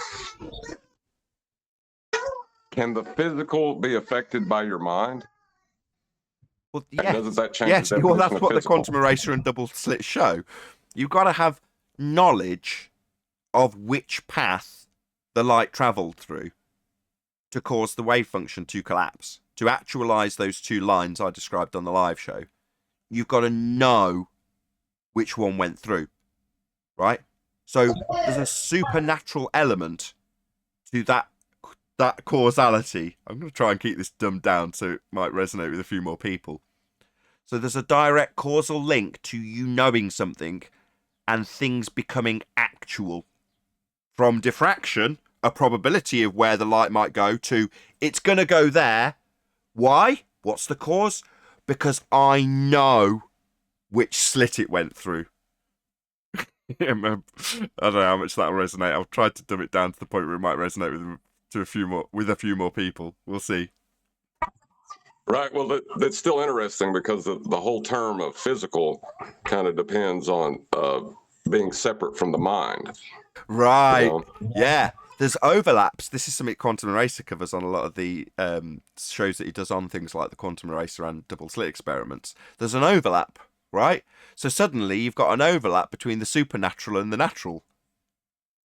Can the physical be affected by your mind? Well, yes. Doesn't that change yes. the definition Well, that's of what physical? the quantum eraser and double slit show. You've got to have knowledge of which path the light travelled through to cause the wave function to collapse. To actualize those two lines I described on the live show, you've got to know which one went through, right? So there's a supernatural element to that causality. I'm going to try and keep this dumbed down so it might resonate with a few more people. So there's a direct causal link to you knowing something and things becoming actual. From diffraction, a probability of where the light might go, to it's going to go there. Why? What's the cause? Because I know which slit it went through. I don't know how much that'll resonate. I've tried to dumb it down to the point where it might resonate with a few more people. We'll see. Right. Well, that's still interesting because the whole term of physical kind of depends on being separate from the mind. Right. You know? Yeah. There's overlaps. This is something Quantum Eraser covers on a lot of the shows that he does on things like the Quantum Eraser and double slit experiments. There's an overlap, right? So suddenly you've got an overlap between the supernatural and the natural.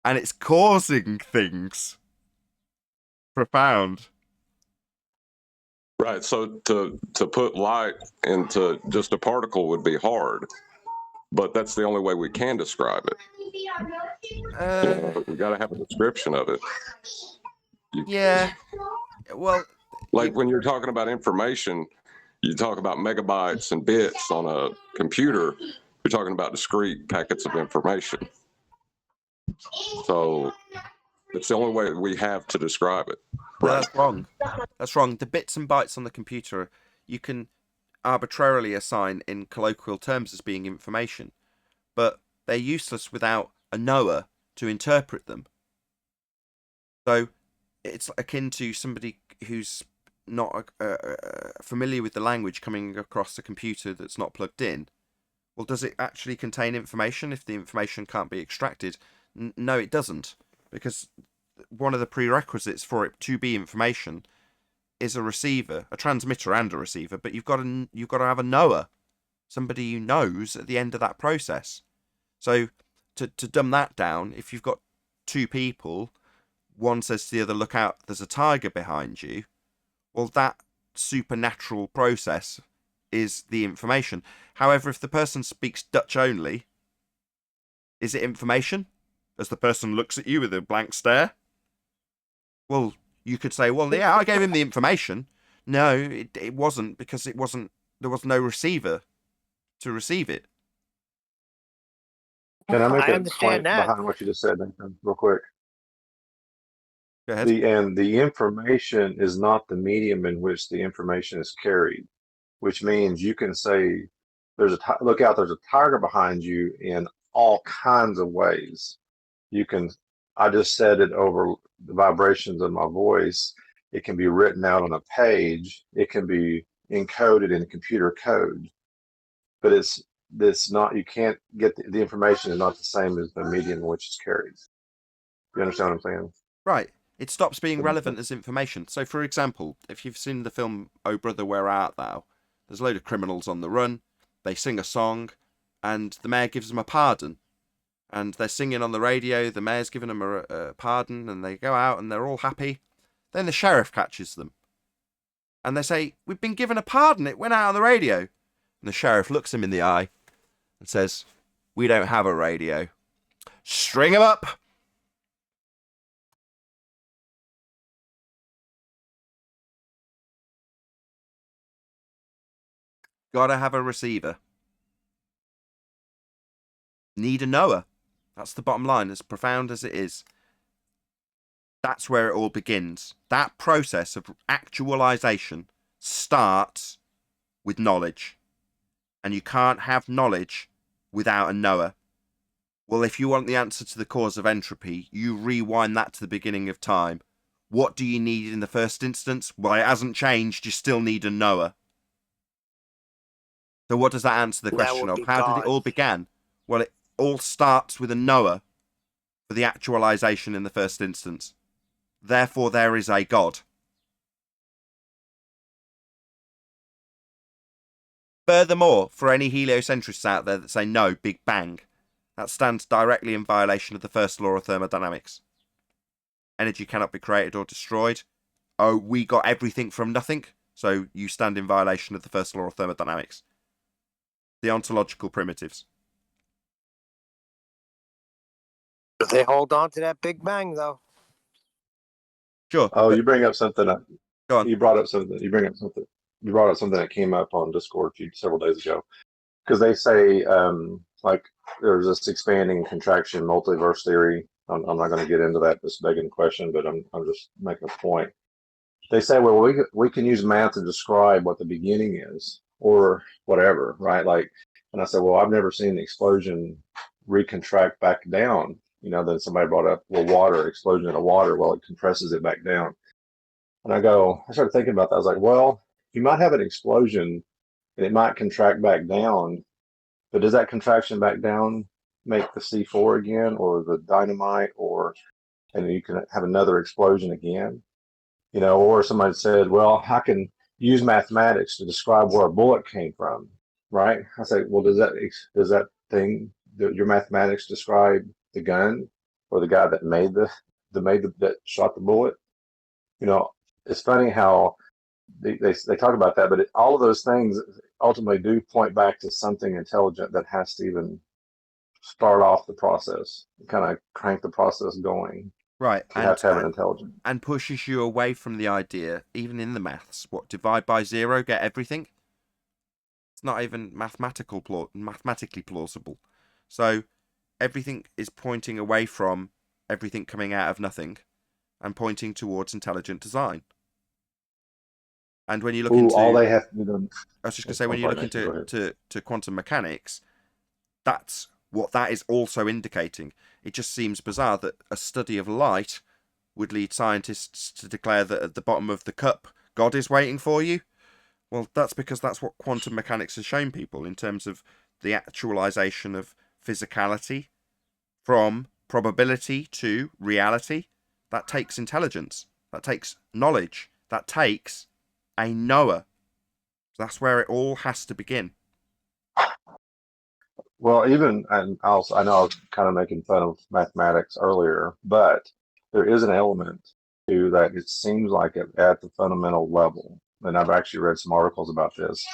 And it's causing things. Profound. Right. So to put light into just a particle would be hard, but that's the only way we can describe it. We got to have a description of it. Yeah. Well, like when you're talking about information, you talk about megabytes and bits on a computer. You're talking about discrete packets of information. So it's the only way we have to describe it. No, that's wrong. That's wrong. The bits and bytes on the computer, you can arbitrarily assign in colloquial terms as being information, but they're useless without a knower to interpret them. So it's akin to somebody who's not familiar with the language coming across a computer that's not plugged in. Well, does it actually contain information if the information can't be extracted? No, it doesn't, because one of the prerequisites for it to be information is a receiver, a transmitter and a receiver, but you've got to have a knower, somebody who knows at the end of that process. So to dumb that down, if you've got two people, one says to the other, look out, there's a tiger behind you, well, that supernatural process is the information. However, if the person speaks Dutch only, is it information? As the person looks at you with a blank stare? Well, you could say, well, yeah, I gave him the information. No, it wasn't, because there was no receiver to receive it. Can I make I a understand point that. behind what you just said, Nathan, real quick? Go ahead. The information is not the medium in which the information is carried, which means you can say, look out, there's a tiger behind you in all kinds of ways. I just said it over the vibrations of my voice. It can be written out on a page. It can be encoded in computer code, but it's not, you can't get the information is not the same as the medium in which it's carried. You understand what I'm saying? Right. It stops being relevant as information. So, for example, if you've seen the film Oh Brother, Where Art Thou? There's a load of criminals on the run. They sing a song, and the mayor gives them a pardon. And they're singing on the radio, the mayor's giving them a pardon, and they go out and they're all happy. Then the sheriff catches them. And they say, we've been given a pardon, it went out on the radio. And the sheriff looks him in the eye and says, we don't have a radio. String him up! Gotta have a receiver. Need a knower. That's the bottom line, as profound as it is. That's where it all begins. That process of actualization starts with knowledge. And you can't have knowledge without a knower. Well, if you want the answer to the cause of entropy, you rewind that to the beginning of time. What do you need in the first instance? Well, it hasn't changed. You still need a knower. So what does that answer the question of? How did it all begin? Well, it all starts with a knower for the actualization in the first instance. Therefore, there is a God. Furthermore, for any heliocentrists out there that say no, Big Bang, that stands directly in violation of the first law of thermodynamics. Energy cannot be created or destroyed. Oh, we got everything from nothing, so you stand in violation of the first law of thermodynamics. The ontological primitives. But they hold on to that Big Bang, though. Sure. Oh, you bring up something. Go on. You brought up something. You brought up something that came up on Discord several days ago, because they say like there's this expanding and contraction multiverse theory. I'm not going to get into that. This begging question, but I'm just making a point. They say, well, we can use math to describe what the beginning is, or whatever, right? Like, and I said, well, I've never seen the explosion recontract back down. Then somebody brought up, well, water, explosion of water, well, it compresses it back down. And I started thinking about that. I was like, well, you might have an explosion and it might contract back down, but does that contraction back down make the C4 again, or the dynamite, and you can have another explosion again? Or somebody said, well, I can use mathematics to describe where a bullet came from, right? I say, well, does that thing, your mathematics describe the gun or the guy that that shot the bullet? It's funny how they talk about that, but all of those things ultimately do point back to something intelligent that has to even start off the process, kind of crank the process going. Right. You have to have an intelligence. And pushes you away from the idea, even in the maths, what, divide by zero, get everything? It's not even mathematically plausible. So everything is pointing away from everything coming out of nothing and pointing towards intelligent design. And when you look into... all they have to be done... I was just going to say, when you look into quantum mechanics, that's what that is also indicating. It just seems bizarre that a study of light would lead scientists to declare that at the bottom of the cup, God is waiting for you. Well, that's because that's what quantum mechanics has shown people in terms of the actualization of physicality from probability to reality. That takes intelligence. That takes knowledge. That takes a knower. That's where it all has to begin. Well, even, and also, I know I was kind of making fun of mathematics earlier, but there is an element to that. It seems like at the fundamental level, and I've actually read some articles about this,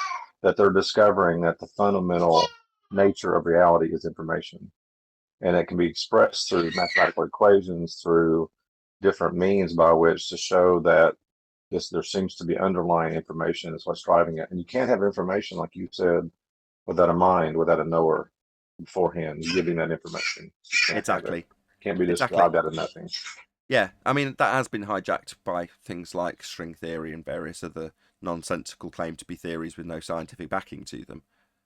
that they're discovering that the fundamental nature of reality is information. And it can be expressed through mathematical equations, through different means by which to show that there seems to be underlying information is what's driving it. And you can't have information, like you said, without a mind, without a knower beforehand giving that information. Exactly. Can't be described out of nothing. Yeah, I mean, that has been hijacked by things like string theory and various other nonsensical claim to be theories with no scientific backing to them.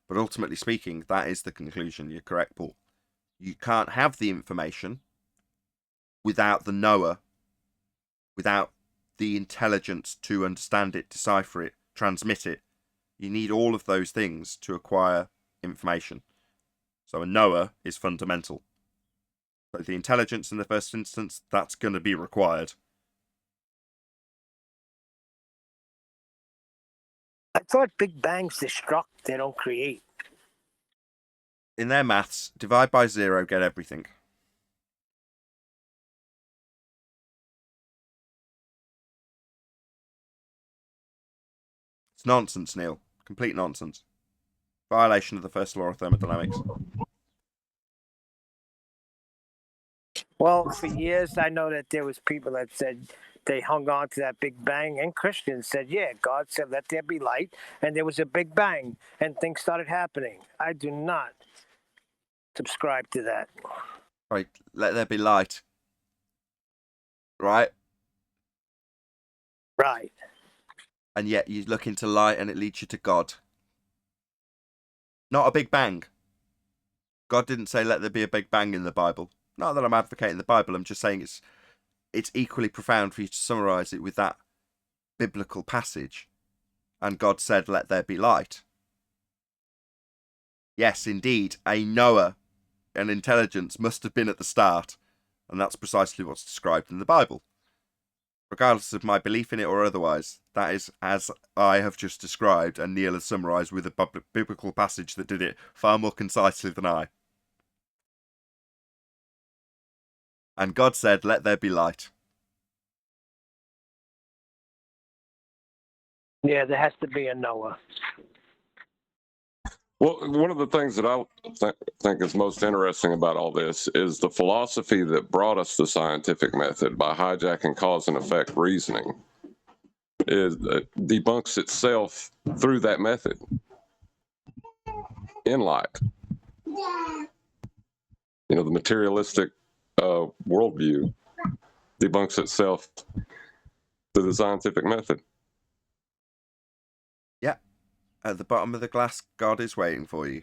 But ultimately speaking, that is the conclusion. You're correct, Paul. You can't have the information without the knower, without the intelligence to understand it, decipher it, transmit it. You need all of those things to acquire information. So a knower is fundamental. But the intelligence in the first instance, that's going to be required. I thought Big Bangs destruct, they don't create. In their maths, divide by zero, get everything. It's nonsense, Neil. Complete nonsense. Violation of the first law of thermodynamics. Well, for years, I know that there was people that said they hung on to that Big Bang, and Christians said, yeah, God said, let there be light, and there was a Big Bang, and things started happening. I do not subscribe to that. Right, let there be light. Right? Right. And yet you look into light and it leads you to God. Not a Big Bang. God didn't say let there be a Big Bang in the Bible. Not that I'm advocating the Bible, I'm just saying it's equally profound for you to summarise it with that biblical passage. And God said, let there be light. Yes, indeed, a knower, an intelligence must have been at the start, and that's precisely what's described in the Bible. Regardless of my belief in it or otherwise, that is as I have just described, and Neil has summarised with a biblical passage that did it far more concisely than I. And God said, let there be light. Yeah, there has to be a Noah. Well, one of the things that I think is most interesting about all this is the philosophy that brought us the scientific method by hijacking cause and effect reasoning debunks itself through that method in light. You know, the materialistic worldview debunks itself through the scientific method. Yeah. At the bottom of the glass, God is waiting for you.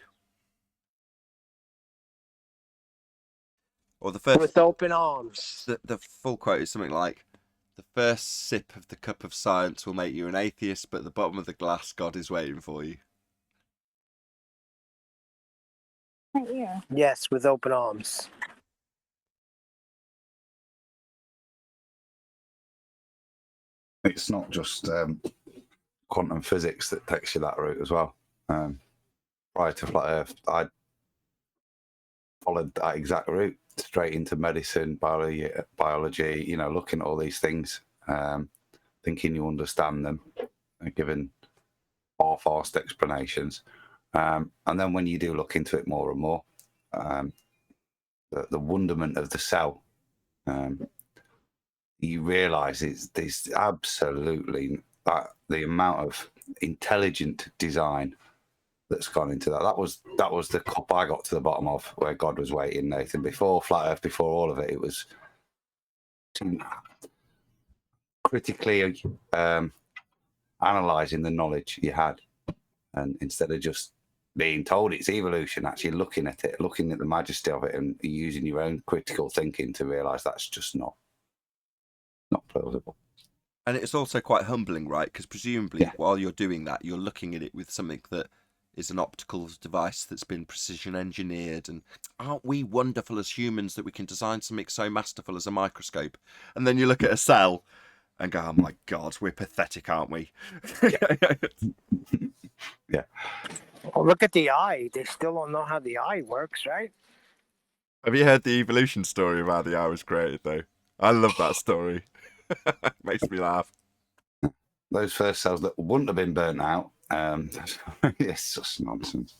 Or the first... With open arms. The full quote is something like, the first sip of the cup of science will make you an atheist, but at the bottom of the glass, God is waiting for you. Yeah. Yes, with open arms. It's not just quantum physics that takes you that route as well. Prior to Flat Earth, I followed that exact route straight into medicine, biology, you know, looking at all these things, thinking you understand them, given half-arsed explanations. And then when you do look into it more and more, the wonderment of the cell, you realise there's absolutely the amount of intelligent design that's gone into that. That was the cup I got to the bottom of, where God was waiting, Nathan. Before Flat Earth, before all of it, it was critically analysing the knowledge you had, and instead of just being told it's evolution, actually looking at it, looking at the majesty of it, and using your own critical thinking to realise that's just not plausible. And it's also quite humbling, right? Because presumably while you're doing that, you're looking at it with something that is an optical device that's been precision engineered, and aren't we wonderful as humans that we can design something so masterful as a microscope? And then you look at a cell and go, oh my God, we're pathetic, aren't we? Yeah. Well, look at the eye. They still don't know how the eye works, right? Have you heard the evolution story of how the eye was created, though? I love that story. Makes me laugh. Those first cells that wouldn't have been burnt out, it's just nonsense.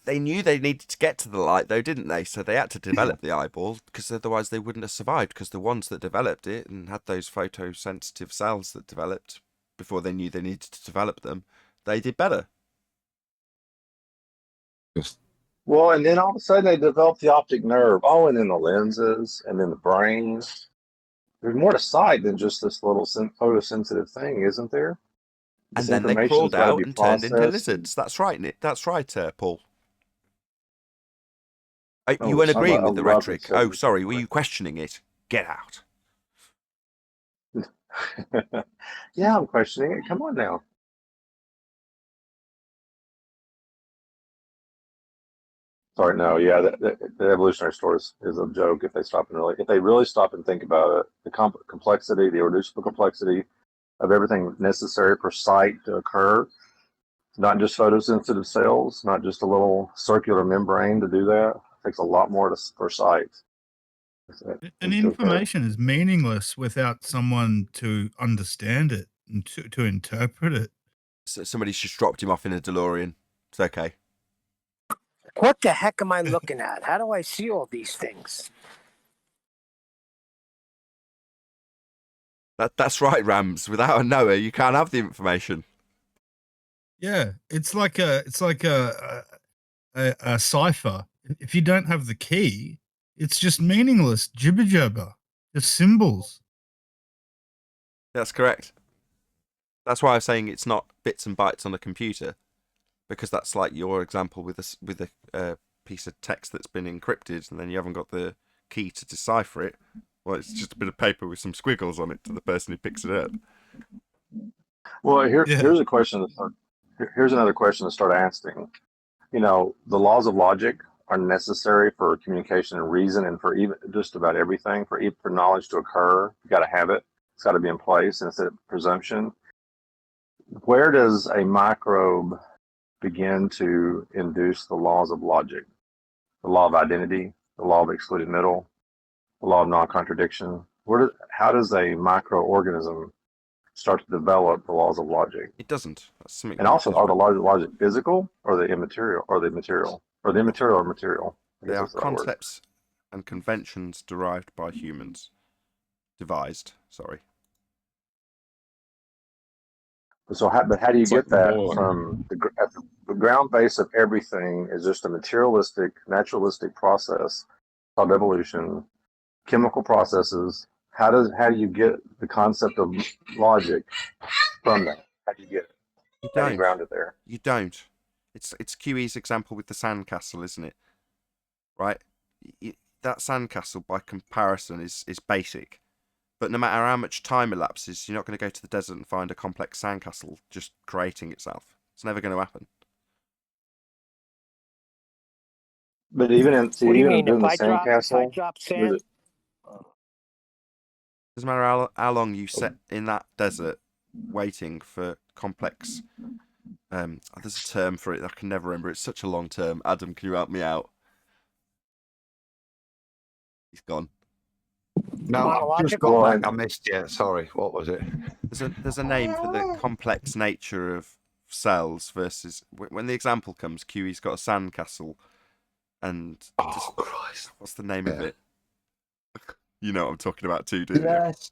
They knew they needed to get to the light, though, didn't they? So they had to develop the eyeball, because otherwise they wouldn't have survived, because the ones that developed it and had those photosensitive cells that developed before they knew they needed to develop them, they did better. Well, and then all of a sudden they developed the optic nerve. Oh, and then the lenses, and then the brains. There's more to sight than just this little photosensitive thing, isn't there? And then they crawled out and turned into lizards. That's right, Nick. That's right, Paul. You weren't agreeing with the rhetoric. Oh, sorry. Were you questioning it? Get out. Yeah, I'm questioning it. Come on now. Sorry, no, yeah, the evolutionary story is a joke if they really stop and think about it. The complexity, the irreducible complexity of everything necessary for sight to occur, not just photosensitive cells, not just a little circular membrane to do that. It takes a lot more for sight. And information is meaningless without someone to understand it and to interpret it. So somebody's just dropped him off in a DeLorean. It's okay. What the heck am I looking at? How do I see all these things? That's right, Rams. Without a Noah, you can't have the information. Yeah, it's like a cipher. If you don't have the key, it's just meaningless jibber jabber, just symbols. That's correct. That's why I'm saying it's not bits and bytes on a computer, because that's like your example with a piece of text that's been encrypted, and then you haven't got the key to decipher it. Well, it's just a bit of paper with some squiggles on it to the person who picks it up. Well, here's a question. Here's another question to start asking. You know, the laws of logic are necessary for communication and reason, and for even just about everything. For knowledge to occur, you got to have it. It's got to be in place, and it's a presumption. Where does a microbe begin to induce the laws of logic? The law of identity, the law of excluded middle, the law of non-contradiction. How does a microorganism start to develop the laws of logic? It doesn't. That's something. And also, are the laws of logic physical or the immaterial, or the material, or the immaterial or material? They are concepts and conventions derived by humans. Devised, sorry. So, how do you get that from the ground base of everything is just a materialistic, naturalistic process called evolution, chemical processes. How do you get the concept of logic from that? How do you get it? You don't. How do you ground it there? You don't. It's QE's example with the sandcastle, isn't it? Right? That sandcastle, by comparison, is basic. But no matter how much time elapses, you're not going to go to the desert and find a complex sandcastle just creating itself. It's never going to happen. But even in What do you mean? the If I sandcastle, drop sand, doesn't matter how long you sit in that desert waiting for complex. There's a term for it. I can never remember. It's such a long term. Adam, can you help me out? He's gone. No, I've just got back. I missed you. Sorry. What was it? There's a name for the complex nature of cells versus when the example comes. QE's got a sandcastle, and Christ, what's the name of it? You know what I'm talking about too, do you? Yes.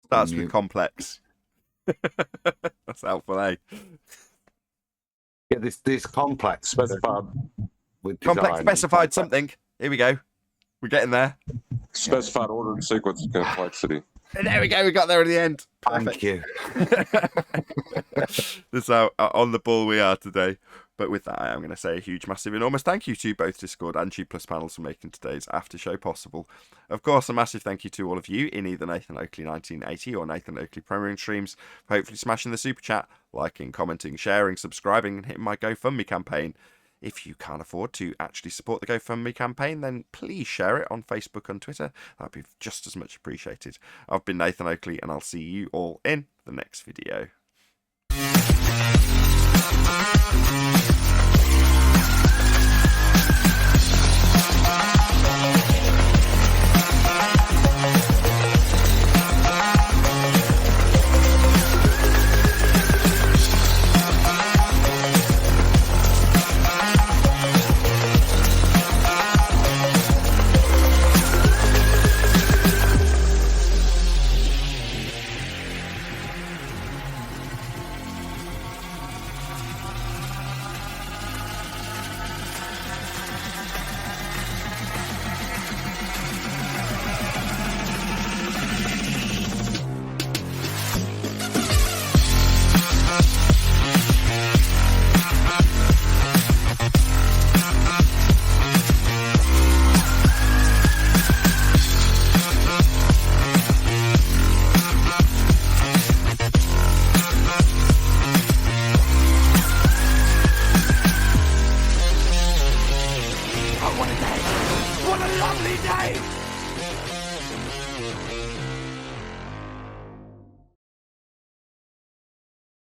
Starts with complex. That's helpful, eh? Yeah, this complex specified. Complex specified something. Here we go. We're getting there. Specified ordered sequence of complexity. And there we go. We got there at the end. Thank you. That's how on the ball we are today. But with that, I am going to say a huge, massive, enormous thank you to both Discord and G Plus panels for making today's after show possible. Of course, a massive thank you to all of you in either Nathan Oakley 1980 or Nathan Oakley Premiering streams for hopefully smashing the super chat, liking, commenting, sharing, subscribing, and hitting my GoFundMe campaign. If you can't afford to actually support the GoFundMe campaign, then please share it on Facebook and Twitter. That'd be just as much appreciated. I've been Nathan Oakley, and I'll see you all in the next video.